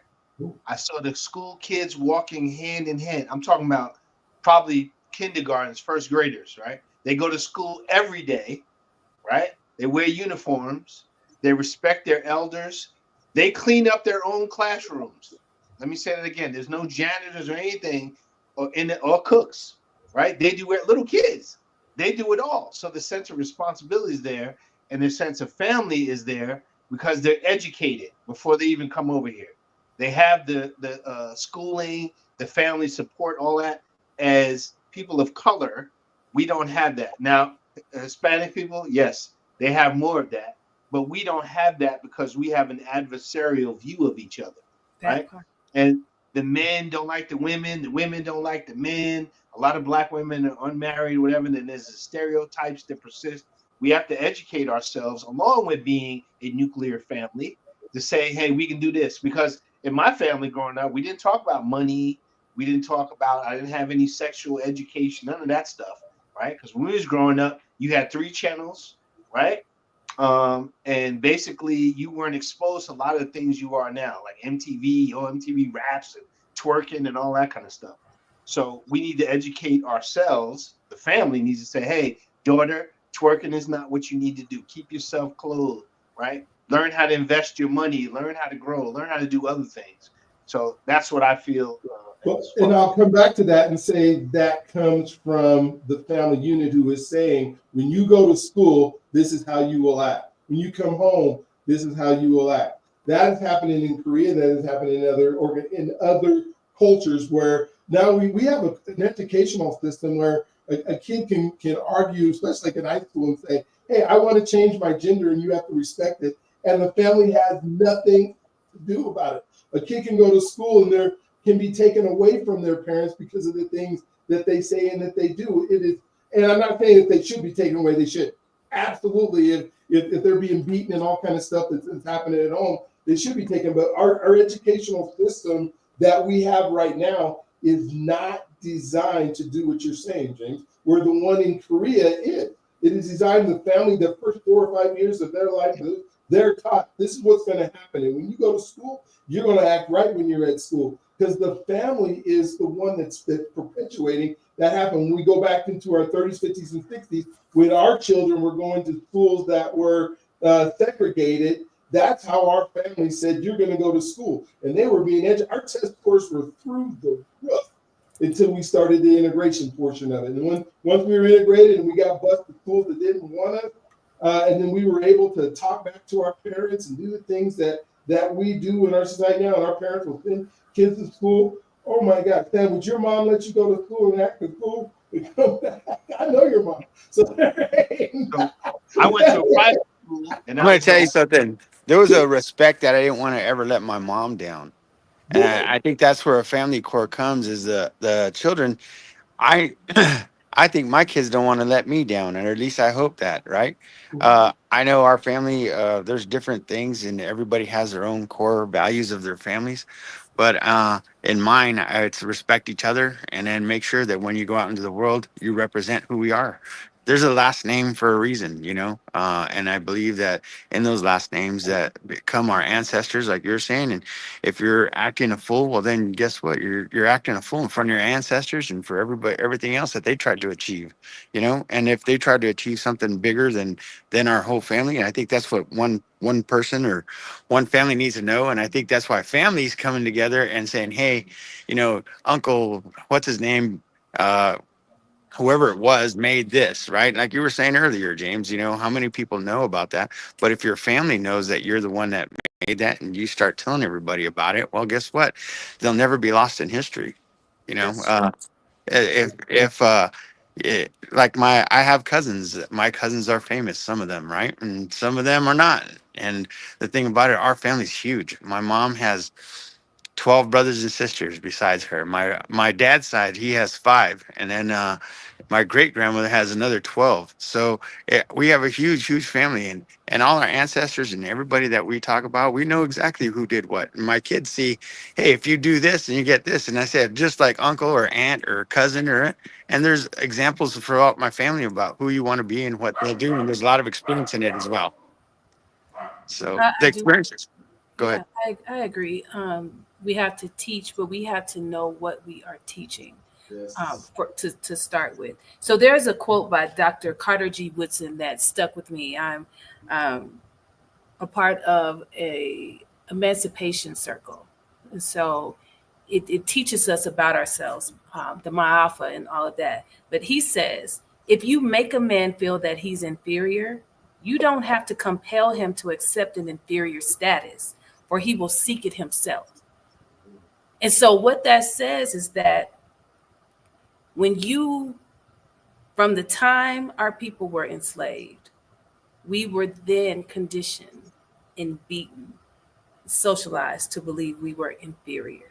[SPEAKER 3] I saw the school kids walking hand in hand. I'm talking about probably kindergartens, first graders, right? They go to school every day, right? They wear uniforms. They respect their elders. They clean up their own classrooms. Let me say that again. There's no janitors or anything, or cooks, right? They do it. Little kids, they do it all. So the sense of responsibility is there, and the sense of family is there because they're educated before they even come over here. They have the schooling, the family support, all that. As people of color, we don't have that now. Hispanic people, yes, they have more of that, but we don't have that because we have an adversarial view of each other, right? And the men don't like the women don't like the men. A lot of black women are unmarried, whatever. And then there's the stereotypes that persist. We have to educate ourselves, along with being a nuclear family, to say, hey, we can do this. Because in my family growing up, we didn't talk about money. We didn't talk about, I didn't have any sexual education, none of that stuff, right? Because when we was growing up, you had 3 channels, right? And basically you weren't exposed to a lot of the things you are now, like MTV raps and twerking and all that kind of stuff. So we need to educate ourselves. The family needs to say, hey, daughter, twerking is not what you need to do. Keep yourself clothed, right? Learn how to invest your money, learn how to grow, learn how to do other things. So that's what I feel.
[SPEAKER 5] Well, and I'll come back to that and say that comes from the family unit who is saying, when you go to school, this is how you will act. When you come home, this is how you will act. That is happening in Korea. That is happening in other cultures where now we have an educational system where a kid can argue, especially like in high school, and say, hey, I want to change my gender and you have to respect it. And the family has nothing to do about it. A kid can go to school and they're can be taken away from their parents because of the things that they say and that they do. It is, and I'm not saying that they should be taken away. They should absolutely, if they're being beaten and all kind of stuff that's happening at home, they should be taken. But our educational system that we have right now is not designed to do what you're saying, James. Where the one in Korea is. It is designed the family, the first 4 or 5 years of their life, they're taught this is what's going to happen. And when you go to school, you're going to act right when you're at school. Because the family is the one that's perpetuating that happened. When we go back into our 30s, 50s, and 60s, when our children were going to schools that were segregated, that's how our family said, you're going to go to school. And they were being educated. Our test scores were through the roof until we started the integration portion of it. And once we were integrated and we got bused to schools that didn't want us, and then we were able to talk back to our parents and do the things that we do in our society now, and our parents will send kids to school. Oh my God, Sam, would your mom let you go to school and act a fool? I know your mom. So
[SPEAKER 3] I went to a private school, and
[SPEAKER 6] I'm going to tell you something. There was a respect that I didn't want to ever let my mom down. And I think that's where a family core comes is the children. I I think my kids don't want to let me down, or at least I hope that, right? I know our family, there's different things, and everybody has their own core values of their families. But in mine, it's respect each other and then make sure that when you go out into the world, you represent who we are. There's a last name for a reason, you know, and I believe that in those last names that become our ancestors, like you're saying. And if you're acting a fool, well, then guess what? You're acting a fool in front of your ancestors and for everybody, everything else that they tried to achieve, you know. And if they tried to achieve something bigger than our whole family, and I think that's what one person or one family needs to know. And I think that's why families coming together and saying, hey, you know, Uncle, what's his name? Whoever it was made this, right? Like you were saying earlier, James, you know, how many people know about that? But if your family knows that you're the one that made that and you start telling everybody about it, well, guess what? They'll never be lost in history. You know, if like I have cousins, my cousins are famous, some of them, right? And some of them are not. And the thing about it, our family's huge. My mom has 12 brothers and sisters besides her. My dad's side, he has 5. And then My great grandmother has another 12. So we have a huge family, and all our ancestors and everybody that we talk about, we know exactly who did what. And my kids see, hey, if you do this and you get this, and I said just like uncle or aunt or cousin and there's examples throughout my family about who you want to be and what they'll do, and there's a lot of experience in it as well. So the
[SPEAKER 2] I do.
[SPEAKER 6] experiences. Go
[SPEAKER 2] Yeah,
[SPEAKER 6] ahead.
[SPEAKER 2] I agree. We have to teach, but we have to know what we are teaching.
[SPEAKER 5] Yes.
[SPEAKER 2] To start with. So there's a quote by Dr. Carter G. Woodson that stuck with me. I'm a part of a emancipation circle, and so it teaches us about ourselves, the my alpha and all of that. But he says, if you make a man feel that he's inferior, you don't have to compel him to accept an inferior status, for he will seek it himself. And so what that says is that when you, from the time our people were enslaved, we were then conditioned and beaten, socialized to believe we were inferior.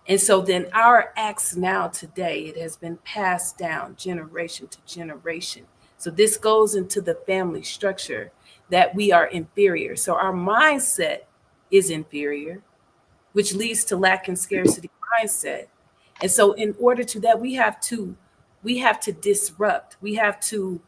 [SPEAKER 2] And so then our acts now today, it has been passed down generation to generation. So this goes into the family structure that we are inferior. So our mindset is inferior, which leads to lack and scarcity mindset. And so in order to that, we have to disrupt, we have to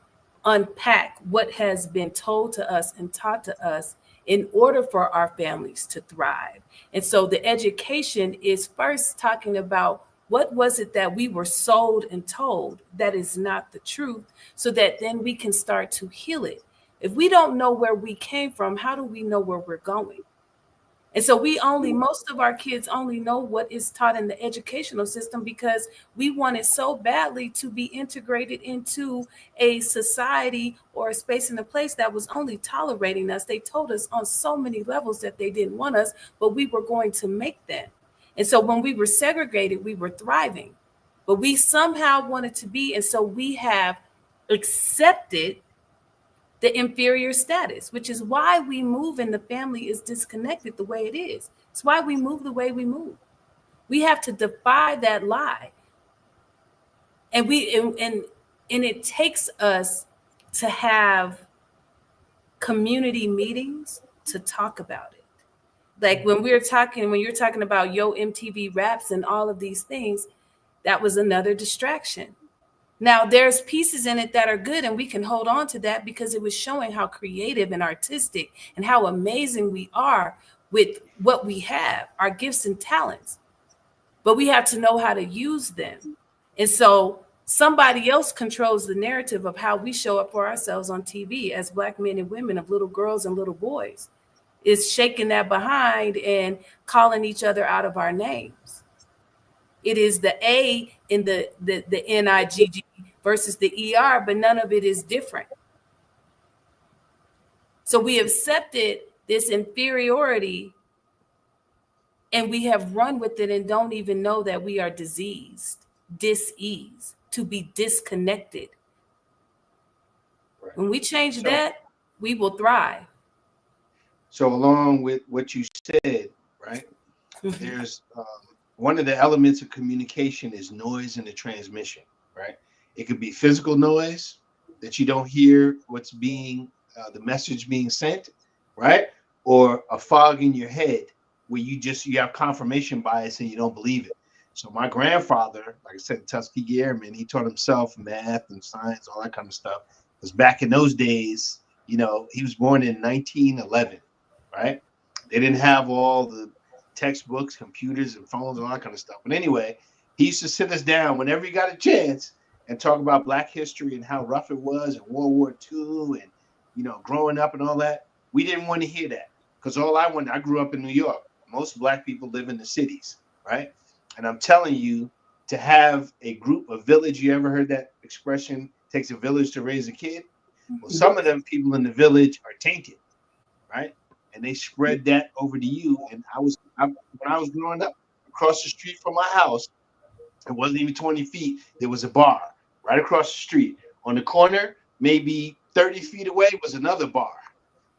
[SPEAKER 2] unpack what has been told to us and taught to us in order for our families to thrive. And so the education is first talking about what was it that we were sold and told that is not the truth, so that then we can start to heal it. If we don't know where we came from, how do we know where we're going? And so most of our kids only know what is taught in the educational system because we wanted so badly to be integrated into a society or a space and a place that was only tolerating us. They told us on so many levels that they didn't want us, but we were going to make them. And so when we were segregated, we were thriving, but we somehow wanted to be. And so we have accepted the inferior status, which is why we move and the family is disconnected the way it is. It's why we move the way we move. We have to defy that lie. And it takes us to have community meetings to talk about it. Like when you're talking about MTV Raps and all of these things, that was another distraction. Now, there's pieces in it that are good, and we can hold on to that because it was showing how creative and artistic and how amazing we are with what we have, our gifts and talents. But we have to know how to use them. And so somebody else controls the narrative of how we show up for ourselves on TV as Black men and women, of little girls and little boys, is shaking that behind and calling each other out of our names. It is the A in the NIGG versus the ER, but none of it is different. So we accepted this inferiority and we have run with it and don't even know that we are diseased, dis-ease, to be disconnected. Right. When we change that, we will thrive.
[SPEAKER 3] So along with what you said, right, there's one of the elements of communication is noise in the transmission, right? It could be physical noise that you don't hear what's being, the message being sent, right? Or a fog in your head where you have confirmation bias and you don't believe it. So my grandfather, like I said, Tuskegee Airman, he taught himself math and science, all that kind of stuff. Because back in those days, he was born in 1911, right? They didn't have all the textbooks, computers, and phones, all that kind of stuff. But anyway, he used to sit us down whenever he got a chance and talk about Black history and how rough it was and World War II and, growing up and all that. We didn't want to hear that because I grew up in New York. Most Black people live in the cities, right? And I'm telling you, to have a group, a village, you ever heard that expression, takes a village to raise a kid? Well, some of them people in the village are tainted, right? And they spread that over to you. And when I was growing up, across the street from my house, it wasn't even 20 feet, there was a bar right across the street. On the corner, maybe 30 feet away, was another bar.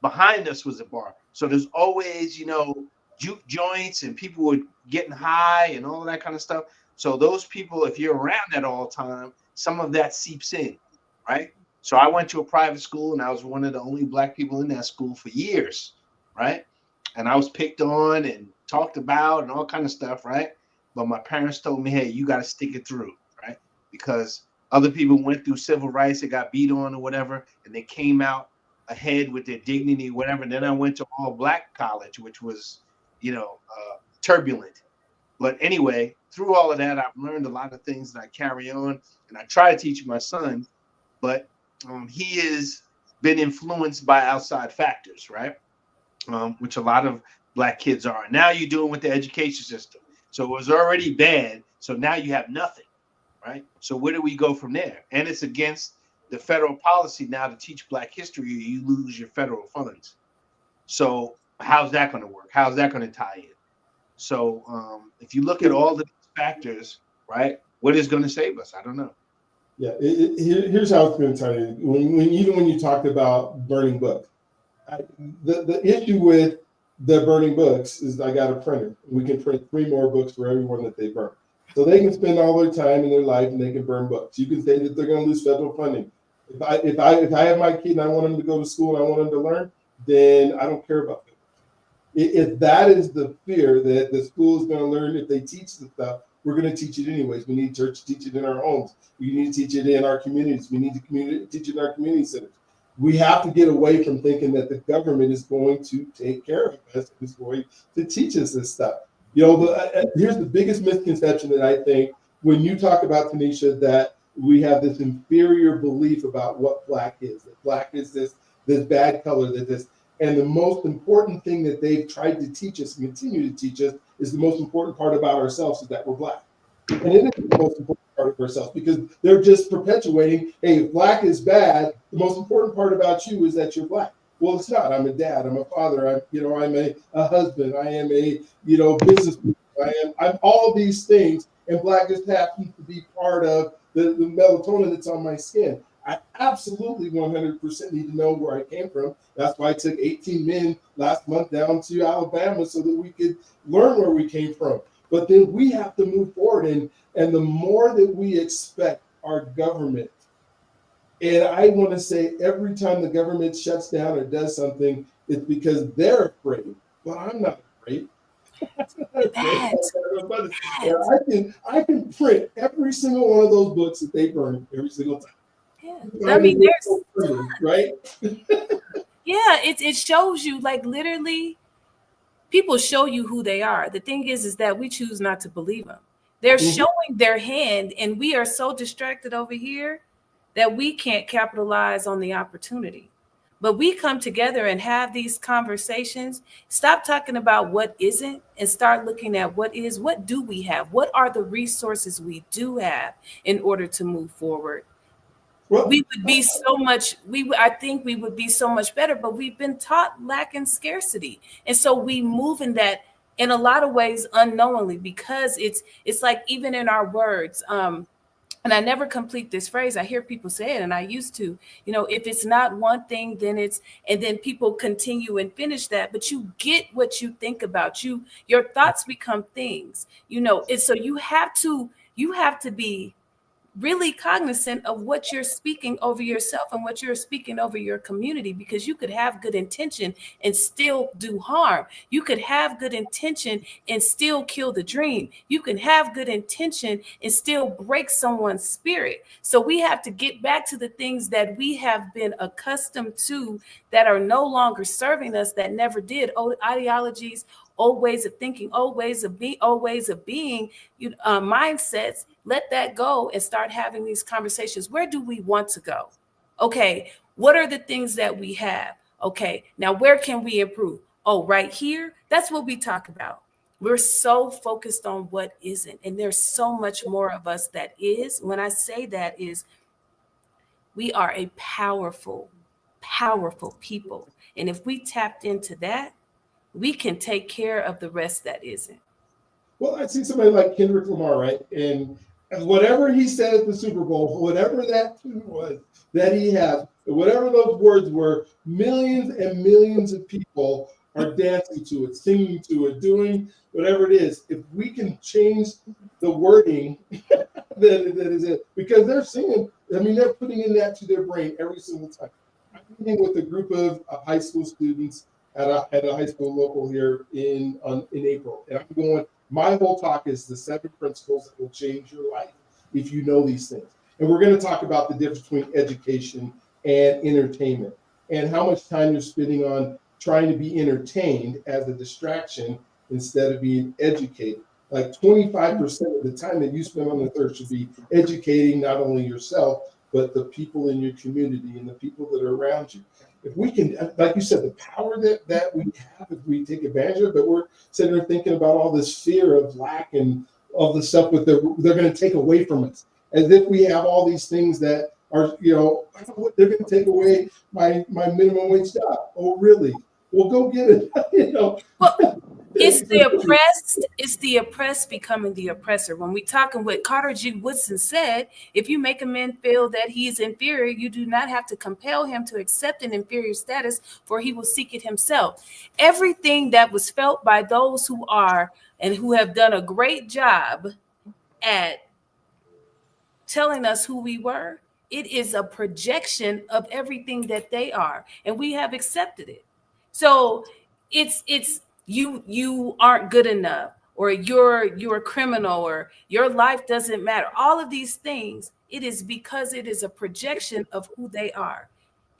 [SPEAKER 3] Behind us was a bar. So there's always, juke joints and people were getting high and all that kind of stuff. So those people, if you're around that all the time, some of that seeps in, right? So I went to a private school, and I was one of the only Black people in that school for years, right? And I was picked on and talked about and all kind of stuff, right? But my parents told me, hey, you got to stick it through, right? Because other people went through civil rights, they got beat on or whatever, and they came out ahead with their dignity, whatever. And then I went to all Black college, which was, turbulent. But anyway, through all of that, I've learned a lot of things that I carry on, and I try to teach my son, but he has been influenced by outside factors, right? Which a lot of Black kids are. Now you're doing with the education system. So it was already bad. So now you have nothing, right? So where do we go from there? And it's against the federal policy now to teach Black history, or you lose your federal funds. So how's that going to work? How's that going to tie in? So if you look at all the factors, right, what is going to save us? I don't know.
[SPEAKER 5] Yeah, here's how it's going to tie in. Even when you talked about burning books, the issue with the burning books is I got a printer. We can print 3 more books for everyone that they burn. So they can spend all their time in their life and they can burn books. You can say that they're going to lose federal funding. If I have my kid and I want him to go to school and I want him to learn, then I don't care about them. If that is the fear that the school is going to learn, if they teach the stuff, we're going to teach it anyways. We need church to teach it in our homes. We need to teach it in our communities. We need to teach it in our community centers. We have to get away from thinking that the government is going to take care of us, is going to teach us this stuff. Here's the biggest misconception that I think when you talk about, Tanisha, that we have this inferior belief about what Black is, that Black is this bad color, that this. And the most important thing that they've tried to teach us and continue to teach us is the most important part about ourselves is that we're Black. And it is the most important part of ourselves because they're just perpetuating, hey, if Black is bad, the most important part about you is that you're Black. Well, it's not. I'm a dad. I'm a father. I'm a husband. I am a, business. I'm all these things. And Black just happens to be part of the melatonin that's on my skin. I absolutely 100% need to know where I came from. That's why I took 18 men last month down to Alabama so that we could learn where we came from. But then we have to move forward. And the more that we expect our government, and I want to say every time the government shuts down or does something, it's because they're afraid. But I'm not afraid. I can print every single one of those books that they burn every single time.
[SPEAKER 2] Yeah. I mean, there's
[SPEAKER 5] right.
[SPEAKER 2] Yeah, it shows you, like, literally, people show you who they are. The thing is that we choose not to believe them. They're showing their hand, and we are so distracted over here that we can't capitalize on the opportunity. But we come together and have these conversations. Stop talking about what isn't and start looking at what is. What do we have? What are the resources we do have in order to move forward? Well, we would be so much. I think we would be so much better. But we've been taught lack and scarcity, and so we move in that in a lot of ways unknowingly because it's like even in our words. And I never complete this phrase. I hear people say it, and I used to, if it's not one thing, then it's, and then people continue and finish that. But you get what you think about. Your thoughts become things, and so you have to be really cognizant of what you're speaking over yourself and what you're speaking over your community, because you could have good intention and still do harm. You could have good intention and still kill the dream. You can have good intention and still break someone's spirit. So we have to get back to the things that we have been accustomed to that are no longer serving us, that never did. Old ideologies, old ways of thinking, old ways of being, mindsets. Let that go and start having these conversations. Where do we want to go? Okay, what are the things that we have? Okay, now where can we improve? Oh, right here, that's what we talk about. We're so focused on what isn't, and there's so much more of us that is. When I say that is, we are a powerful, powerful people. And if we tapped into that, we can take care of the rest that isn't.
[SPEAKER 5] Well, I see somebody like Kendrick Lamar, right? And whatever he said at the Super Bowl, whatever that tune was that he had, whatever those words were, millions and millions of people are dancing to it, singing to it, doing whatever it is. If we can change the wording, that is it. Because they're singing, I mean, they're putting in that to their brain every single time. I'm meeting with a group of high school students at a high school local here in April. And I'm going, my whole talk is the 7 principles that will change your life if you know these things. And we're going to talk about the difference between education and entertainment and how much time you're spending on trying to be entertained as a distraction instead of being educated. Like 25% of the time that you spend on the earth should be educating not only yourself, but the people in your community and the people that are around you. If we can, like you said, the power that we have, if we take advantage of it, but we're sitting there thinking about all this fear of lack and all the stuff with they're going to take away from us, as if we have all these things that are, they're going to take away my minimum wage job. Oh, really? Well, go get it.
[SPEAKER 2] Well, it's the oppressed becoming the oppressor. When we talking what Carter G. Woodson said, if you make a man feel that he is inferior, you do not have to compel him to accept an inferior status, for he will seek it himself. Everything that was felt by those who are and who have done a great job at telling us who we were, it is a projection of everything that they are, and we have accepted it. So it's you aren't good enough, or you're a criminal, or your life doesn't matter. All of these things, it is because it is a projection of who they are,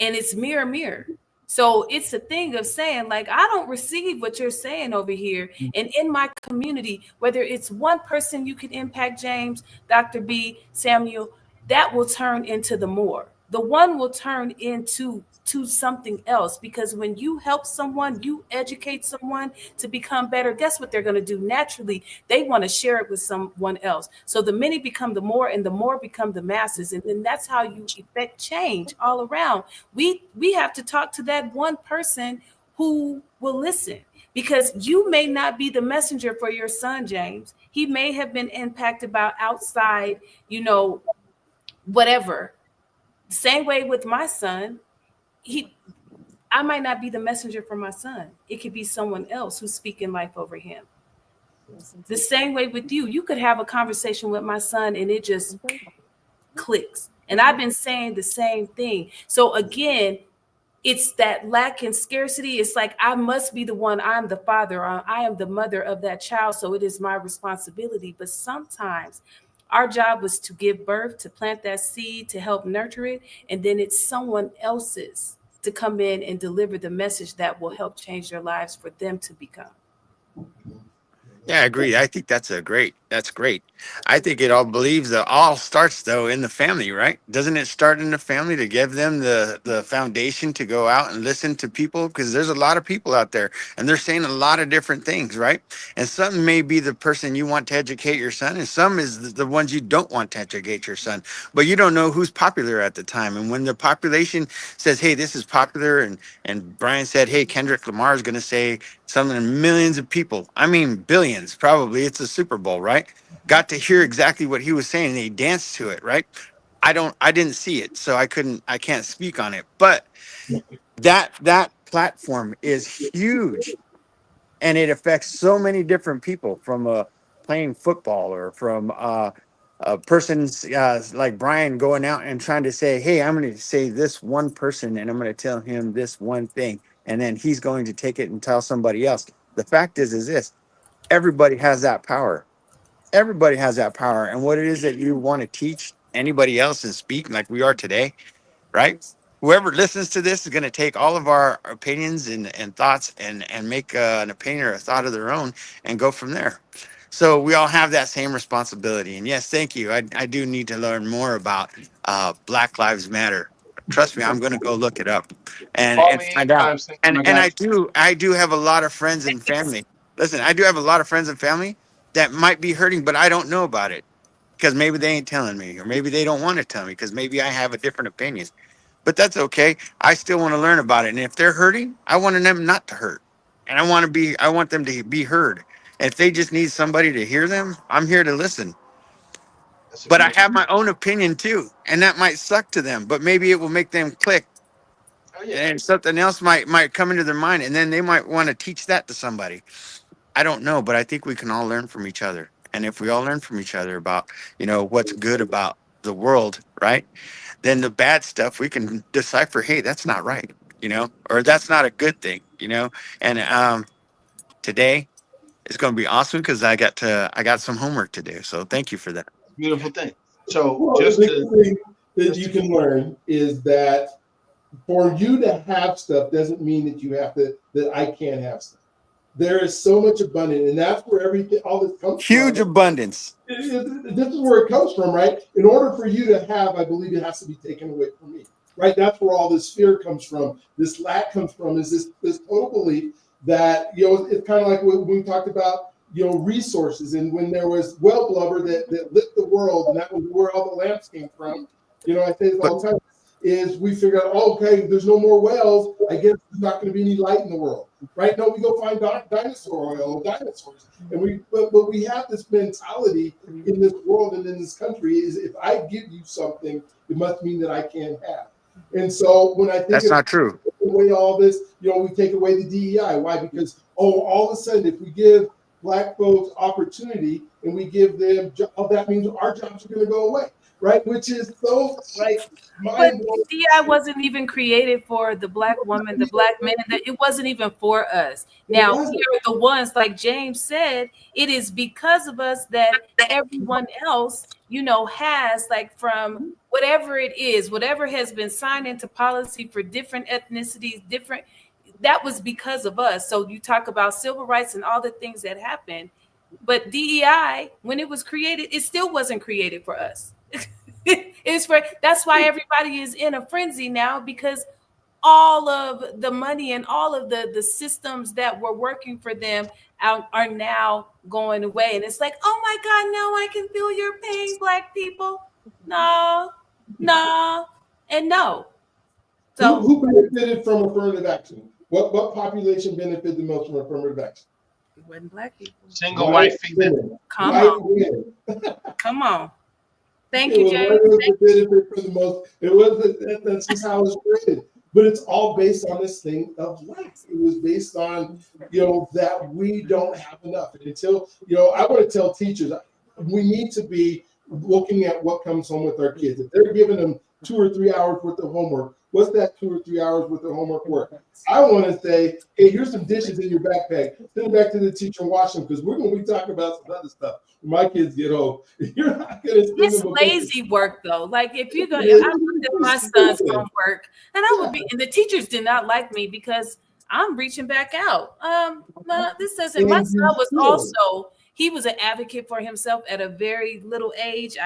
[SPEAKER 2] and it's mirror. So it's a thing of saying, like, I don't receive what you're saying over here. And in my community, whether it's one person you can impact, James, Dr. B, Samuel, that will turn into the more. The one will turn into something else, because when you help someone, you educate someone to become better, guess what they're going to do naturally? They want to share it with someone else. So the many become the more, and the more become the masses, and then that's how you effect change all around. We have to talk to that one person who will listen, because you may not be the messenger for your son, James. He may have been impacted by outside, whatever. Same way with my son. I might not be the messenger for my son. It could be someone else who's speaking life over him. The same way with you. You could have a conversation with my son and it just clicks. And I've been saying the same thing. So again, it's that lack and scarcity. It's like, I must be the one. I'm the father. I am the mother of that child. So it is my responsibility. But sometimes our job was to give birth, to plant that seed, to help nurture it. And then it's someone else's to come in and deliver the message that will help change their lives for them to become.
[SPEAKER 6] Yeah, I agree. I think that's great. I think it all starts though in the family, right? Doesn't it start in the family to give them the foundation to go out and listen to people? Because there's a lot of people out there and they're saying a lot of different things, right? And some may be the person you want to educate your son, and some is the ones you don't want to educate your son. But you don't know who's popular at the time. And when the population says, hey, this is popular, and Brian said, hey, Kendrick Lamar is going to say something to millions of people. I mean, billions, probably. It's a Super Bowl, right? Got to hear exactly what he was saying. And they danced to it, right? I didn't see it, so I can't speak on it. But that platform is huge, and it affects so many different people, from playing football, or from a person like Brian going out and trying to say, hey, I'm going to say this one person and I'm going to tell him this one thing. And then he's going to take it and tell somebody else. The fact is this: everybody has that power. Everybody has that power. And what it is that you want to teach anybody else and speak like we are today, right? Whoever listens to this is going to take all of our opinions and thoughts and make an opinion or a thought of their own and go from there. So we all have that same responsibility. And yes, thank you. I do need to learn more about Black Lives Matter. Trust me, I'm going to go look it up and find out. And I do have a lot of friends and family. Listen, I do have a lot of friends and family that might be hurting, but I don't know about it because maybe they ain't telling me, or maybe they don't want to tell me because maybe I have a different opinion. But that's okay. I still want to learn about it. And if they're hurting, I want them not to hurt. And I want them to be heard. And if they just need somebody to hear them, I'm here to listen. But I have my own opinion too. And that might suck to them, but maybe it will make them click. and something else might come into their mind, and then they might want to teach that to somebody. I don't know, but I think we can all learn from each other. And if we all learn from each other about, what's good about the world, right? Then the bad stuff we can decipher, hey, that's not right, or that's not a good thing, And today is going to be awesome because I got some homework to do. So thank you for that.
[SPEAKER 3] Beautiful thing. So
[SPEAKER 5] Well,
[SPEAKER 3] just
[SPEAKER 5] the
[SPEAKER 3] to
[SPEAKER 5] thing that you can learn is that for you to have stuff doesn't mean that I can't have stuff. There is so much abundance, and that's where all this comes from.
[SPEAKER 6] Huge abundance.
[SPEAKER 5] This is where it comes from, right? In order for you to have, I believe it has to be taken away from me, right? That's where all this fear comes from. This lack comes from, is this total belief that, it's kind of like when we talked about, resources, and when there was well blubber that lit the world, and that was where all the lamps came from. I say this all the time, is we figure out, okay, there's no more wells, I guess there's not going to be any light in the world, right? No, we go find dinosaur oil, dinosaurs, and but we have this mentality in this world and in this country, is if I give you something, it must mean that I can't have. And so when I think
[SPEAKER 6] that's not true.
[SPEAKER 5] Away all this, we take away the DEI. Why? Because all of a sudden, if we give Black folks opportunity and we give them, that means our jobs are going to go away, right? Which is so
[SPEAKER 2] But DEI wasn't even created for the Black woman, the Black man. It wasn't even for us. Now, here are the ones, like James said, it is because of us that everyone else, has, like, from whatever it is, whatever has been signed into policy for different ethnicities, that was because of us. So you talk about civil rights and all the things that happened, but DEI, when it was created, it still wasn't created for us. That's why everybody is in a frenzy now, because all of the money and all of the systems that were working for them are now going away. And it's like, oh my God, no, I can feel your pain, Black people. No, and no. So
[SPEAKER 5] who benefited from affirmative action? What population benefited the most from affirmative action?
[SPEAKER 2] It wasn't Black people.
[SPEAKER 3] Single white female.
[SPEAKER 2] Come on. Thank you, James.
[SPEAKER 5] That's just how it was created. But it's all based on this thing of lack. It was based on, that we don't have enough. And until, I want to tell teachers, we need to be looking at what comes home with our kids. If they're giving them 2 or 3 hours worth of homework, what's that 2 or 3 hours worth of homework worth? I want to say, hey, here's some dishes in your backpack. Send them back to the teacher and wash them, because we're going to be talking about some other stuff when my kids get home. You're not going to.
[SPEAKER 2] It's lazy work, though. Like, if I looked at my son's homework, and and the teachers did not like me because I'm reaching back out. No, this doesn't. My son was he was an advocate for himself at a very little age.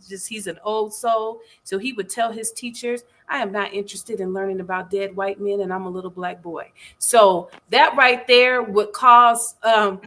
[SPEAKER 2] He's an old soul. So he would tell his teachers, I am not interested in learning about dead white men, and I'm a little Black boy. So that right there would cause, and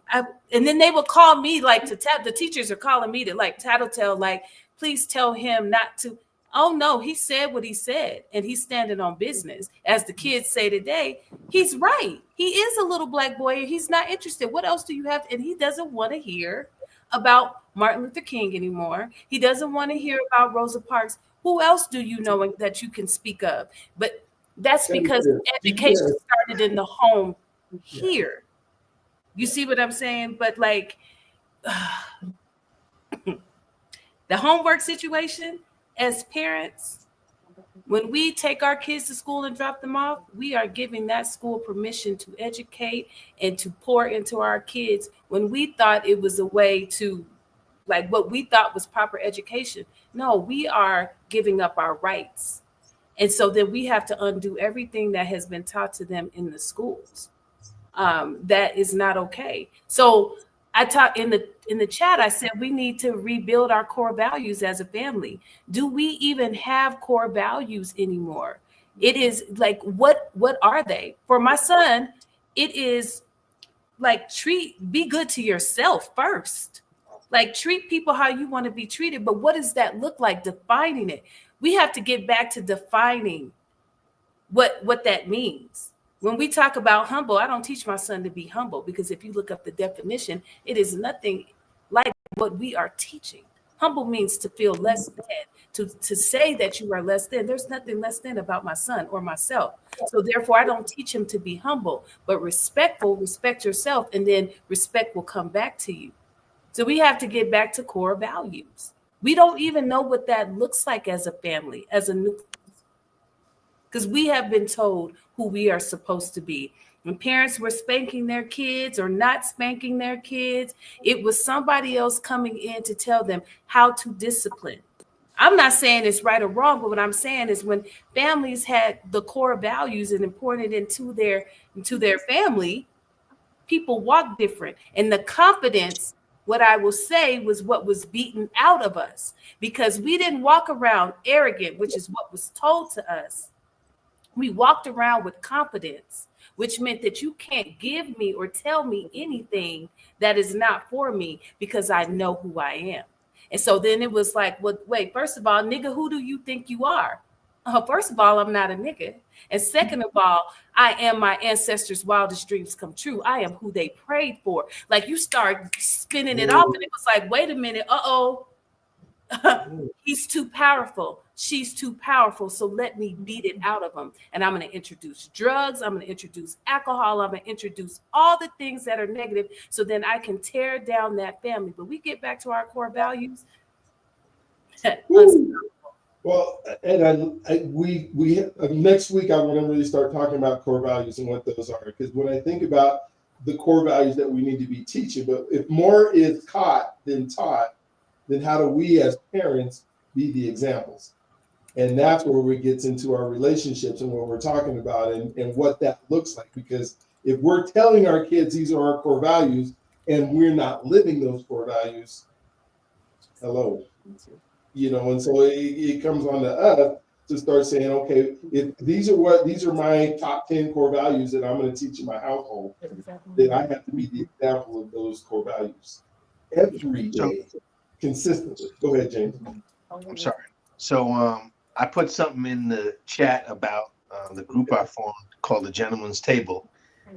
[SPEAKER 2] then they would call me, like, the teachers are calling me to, like, tattletale, like, please tell him not to. Oh no, he said what he said, and he's standing on business. As the kids say today, he's right. He is a little Black boy, and he's not interested. What else do you have? And he doesn't want to hear about Martin Luther King anymore. He doesn't want to hear about Rosa Parks. Who else do you know that you can speak of? But that's because education started in the home here. You see what I'm saying? But, like, the homework situation, as parents, when we take our kids to school and drop them off, we are giving that school permission to educate and to pour into our kids when we thought it was a way to, like, what we thought was proper education. No, we are giving up our rights. And so then we have to undo everything that has been taught to them in the schools. That is not okay. So I talked in the chat, I said, we need to rebuild our core values as a family. Do we even have core values anymore? It is like, what are they? For my son, it is like, be good to yourself first. Like, treat people how you want to be treated. But what does that look like? Defining it. We have to get back to defining what that means. When we talk about humble, I don't teach my son to be humble, because if you look up the definition, it is nothing like what we are teaching. Humble means to feel less than, to say that you are less than. There's nothing less than about my son or myself. So therefore, I don't teach him to be humble, but respectful. Respect yourself, and then respect will come back to you. So we have to get back to core values. We don't even know what that looks like as a family, as a nucleus, because we have been told who we are supposed to be. When parents were spanking their kids or not spanking their kids, it was somebody else coming in to tell them how to discipline. I'm not saying it's right or wrong, but what I'm saying is when families had the core values and imported into their family, people walk different. And the confidence, what I will say, was what was beaten out of us, because we didn't walk around arrogant, which is what was told to us. We walked around with confidence, which meant that you can't give me or tell me anything that is not for me, because I know who I am. And so then it was like, well, wait, first of all, nigga, who do you think you are? First of all, I'm not a nigga. And second of all, I am my ancestors' wildest dreams come true. I am who they prayed for. Like, you start spinning it off, and it was like, wait a minute, he's too powerful. She's too powerful. So let me beat it out of them. And I'm going to introduce drugs. I'm going to introduce alcohol. I'm going to introduce all the things that are negative, so then I can tear down that family. But we get back to our core values.
[SPEAKER 5] Well, and we next week I want to really start talking about core values and what those are, because when I think about the core values that we need to be teaching, but if more is caught than taught, then how do we as parents be the examples? And that's where we get into our relationships and what we're talking about and what that looks like. Because if we're telling our kids these are our core values and we're not living those core values, hello. And so it comes on to us to start saying, okay, if these are my top 10 core values that I'm going to teach in my household, then I have to be the example of those core values every day, consistently. Go ahead, James.
[SPEAKER 3] I'm sorry. So I put something in the chat about the group I formed called the Gentleman's Table.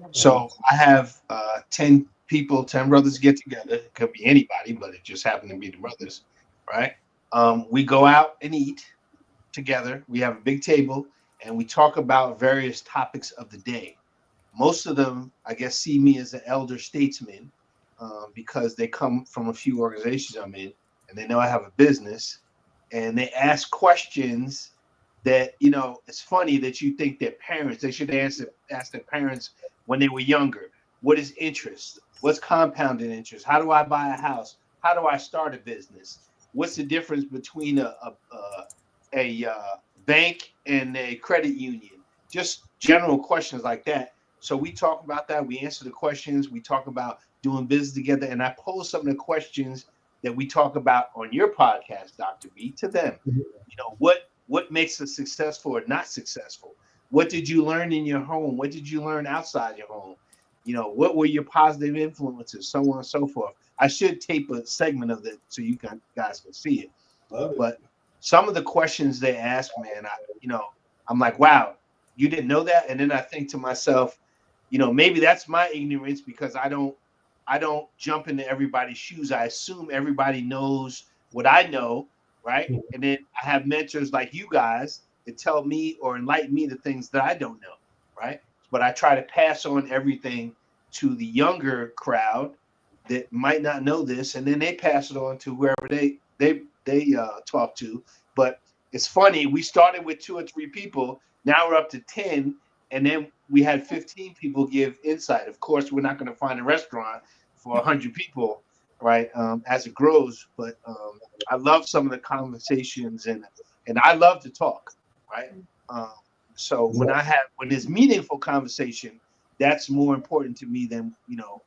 [SPEAKER 3] So I have 10 people, 10 brothers get together. It could be anybody, but it just happened to be the brothers, right? We go out and eat together. We have a big table and we talk about various topics of the day. Most of them, I guess, see me as an elder statesman because they come from a few organizations I'm in, and they know I have a business, and they ask questions that, it's funny that you think their parents, they should ask their parents when they were younger. What is interest? What's compounded interest? How do I buy a house? How do I start a business? What's the difference between a bank and a credit union? Just general questions like that. So we talk about that. We answer the questions. We talk about doing business together. And I pose some of the questions that we talk about on your podcast, Dr. B, to them. What makes us successful or not successful? What did you learn in your home? What did you learn outside your home? What were your positive influences? So on and so forth. I should tape a segment of it so you guys can see it. But some of the questions they ask, man, I'm like, wow, you didn't know that? And then I think to myself, maybe that's my ignorance, because I don't jump into everybody's shoes. I assume everybody knows what I know, right? And then I have mentors like you guys that tell me or enlighten me the things that I don't know, right? But I try to pass on everything to the younger crowd that might not know this, and then they pass it on to whoever they talk to. But it's funny, we started with 2 or 3 people, now we're up to 10, and then we had 15 people give insight. Of course, we're not going to find a restaurant for 100 people, right? As it grows, but I love some of the conversations, and I love to talk, right? So when there's meaningful conversation, that's more important to me than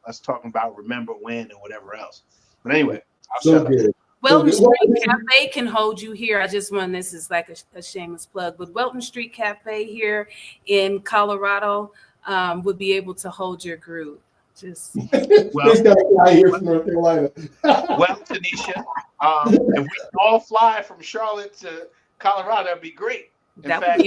[SPEAKER 3] us talking about remember when or whatever else. But anyway, I'll shut up.
[SPEAKER 2] Welton Street Cafe can hold you here. This is like a shameless plug, but Welton Street Cafe here in Colorado would be able to hold your group. This
[SPEAKER 5] guy here from North Carolina.
[SPEAKER 3] Well, Tanisha, if we all fly from Charlotte to Colorado, that'd be great. In fact,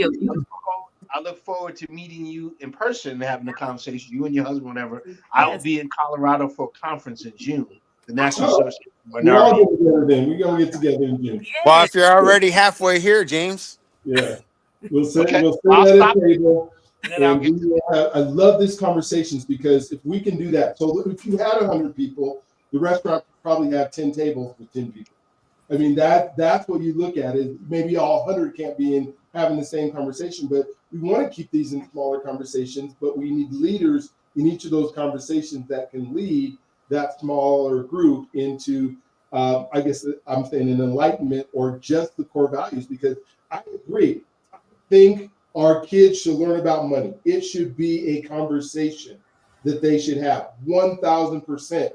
[SPEAKER 3] I look forward to meeting you in person and having a conversation, you and your husband, whatever. I will be in Colorado for a conference in June. the National Association of
[SPEAKER 5] We'll all
[SPEAKER 3] Minorities.
[SPEAKER 5] get together then. We're gonna get together in June.
[SPEAKER 6] Well, if you're already halfway here, James.
[SPEAKER 5] Yeah. We'll sit
[SPEAKER 3] Okay.
[SPEAKER 5] at
[SPEAKER 3] I'll
[SPEAKER 5] a
[SPEAKER 3] stop
[SPEAKER 5] table.
[SPEAKER 3] and then I'll
[SPEAKER 5] And
[SPEAKER 3] get
[SPEAKER 5] we will I love these conversations because if we can do that, so if you had 100 people, the restaurant probably have 10 tables with 10 people. I mean, that's what you look at is maybe all 100 can't be in having the same conversation, but we want to keep these in smaller conversations, but we need leaders in each of those conversations that can lead that smaller group into, I guess I'm saying an enlightenment or just the core values, because I agree. I think our kids should learn about money. It should be a conversation that they should have 1000%,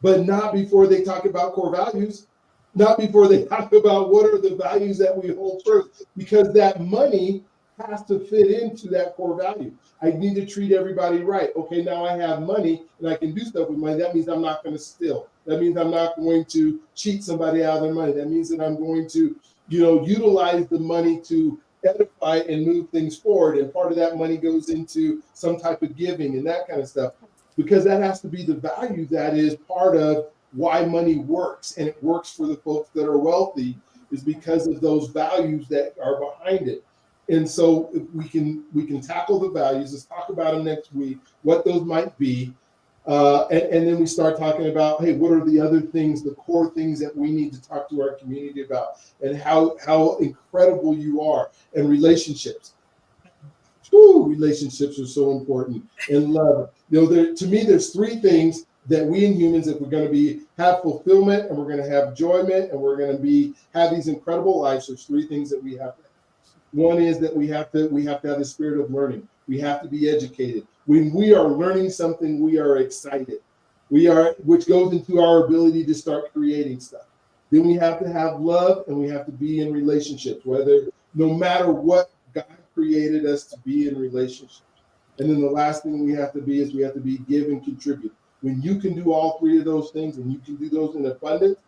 [SPEAKER 5] but not before they talk about core values. Not before they talk about what are the values that we hold first, because that money has to fit into that core value. I need to treat everybody right. Okay, now I have money and I can do stuff with money. That means I'm not going to steal. That means I'm not going to cheat somebody out of their money. That means that I'm going to, utilize the money to edify and move things forward. And part of that money goes into some type of giving and that kind of stuff, because that has to be the value that is part of why money works, and it works for the folks that are wealthy, is because of those values that are behind it. And so if we can tackle the values. Let's talk about them next week, what those might be, and then we start talking about, hey, what are the other things, the core things that we need to talk to our community about, and how incredible you are, and relationships. Relationships are so important, and love. To me, there's three things that we in humans, if we're going to have fulfillment and we're going to have enjoyment and we're going to have these incredible lives, there's three things that we have to have. One is that we have to have the spirit of learning. We have to be educated. When we are learning something, we are excited. Which goes into our ability to start creating stuff. Then we have to have love, and we have to be in relationships, no matter what God created us to be in relationships. And then the last thing we have to be give and contribute. When you can do all three of those things, and you can do those in abundance,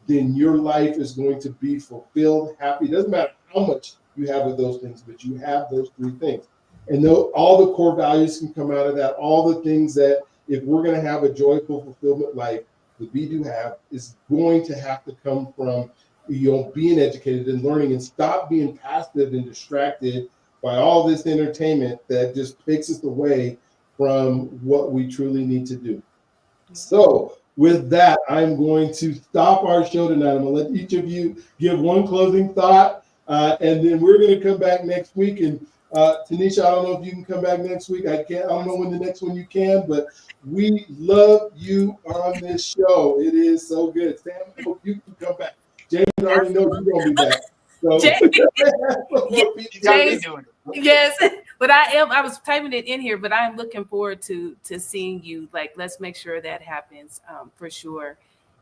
[SPEAKER 5] then your life is going to be fulfilled, happy. It doesn't matter how much you have of those things, but you have those three things. And all the core values can come out of that. All the things that, if we're going to have a joyful, fulfillment life, that we do have, is going to have to come from being educated and learning, and stop being passive and distracted by all this entertainment that just takes us away from what we truly need to do. So with that, I'm going to stop our show tonight. I'm going to let each of you give one closing thought, and then we're going to come back next week. And Tanisha, I don't know if you can come back next week. I don't know when the next one you can, but we love you on this show. It is so good. Sam, I hope you can come back. James already knows you're going to be back. So
[SPEAKER 2] James, yes, but I was typing it in here, but I am looking forward to seeing you. Like, let's make sure that happens for sure.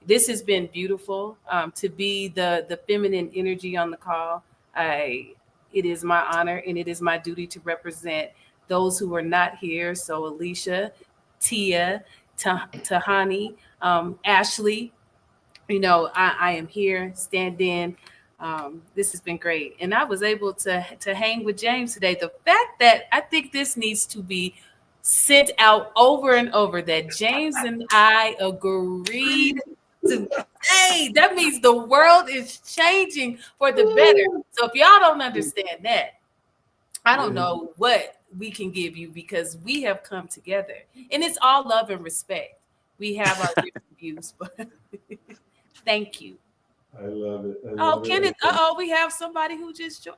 [SPEAKER 2] This has been beautiful to be the feminine energy on the call. It is my honor, and it is my duty to represent those who are not here. So Alicia, Tia, Tahani, Ashley, I am here, stand in. This has been great. And I was able to hang with James today. The fact that I think this needs to be sent out over and over, that James and I agreed to, hey, that means the world is changing for the better. So if y'all don't understand that, I don't know what we can give you, because we have come together, and it's all love and respect. We have our different views, but thank you.
[SPEAKER 5] I love it.
[SPEAKER 2] Kenneth. We have somebody who just joined.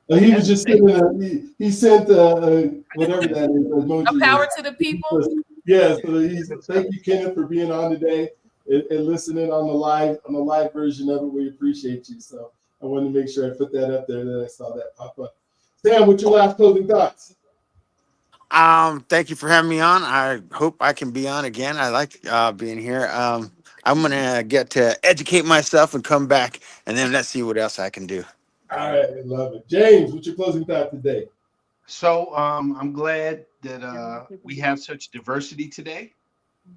[SPEAKER 5] He was just sitting. He sent whatever that is. Emoji.
[SPEAKER 2] A power to the people.
[SPEAKER 5] Yes. So thank you, Kenneth, for being on today and listening on the live version of it. We appreciate you. So I wanted to make sure I put that up there. That I saw that pop up. Sam, what's your last closing thoughts?
[SPEAKER 6] Thank you for having me on. I hope I can be on again. I like being here. I'm going to get to educate myself and come back, and then let's see what else I can do.
[SPEAKER 5] All right. I love it. James, what's your closing thought today?
[SPEAKER 3] So I'm glad that we have such diversity today,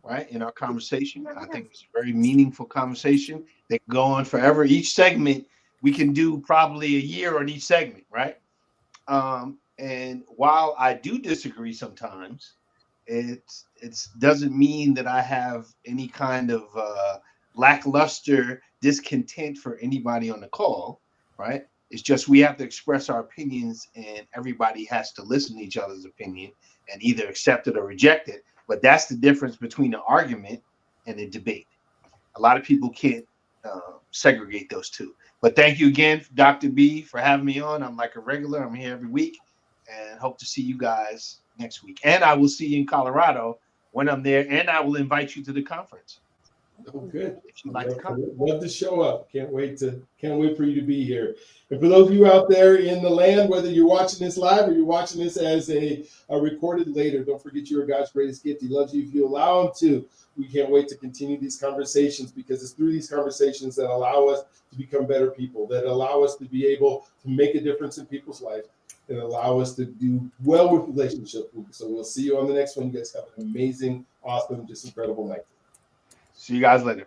[SPEAKER 3] right, in our conversation. I think it's a very meaningful conversation that can go on forever. Each segment, we can do probably a year on each segment, right? And while I do disagree sometimes, it doesn't mean that I have any kind of lackluster discontent for anybody on the call, right? It's just we have to express our opinions, and everybody has to listen to each other's opinion and either accept it or reject it. But that's the difference between an argument and a debate. A lot of people can't segregate those two. But thank you again, Dr. B, for having me on. I'm like a regular. I'm here every week, and hope to see you guys next week. And I will see you in Colorado when I'm there, and I will invite you to the conference.
[SPEAKER 5] Oh, good.
[SPEAKER 3] If you'd like to come.
[SPEAKER 5] Love to show up. Can't wait for you to be here. And for those of you out there in the land, whether you're watching this live or you're watching this as a recorded later, don't forget you are God's greatest gift. He loves you if you allow him to. We can't wait to continue these conversations, because it's through these conversations that allow us to become better people, that allow us to be able to make a difference in people's lives, and allow us to do well with relationships. So we'll see you on the next one. You guys have an amazing, awesome, just incredible night.
[SPEAKER 3] See you guys later.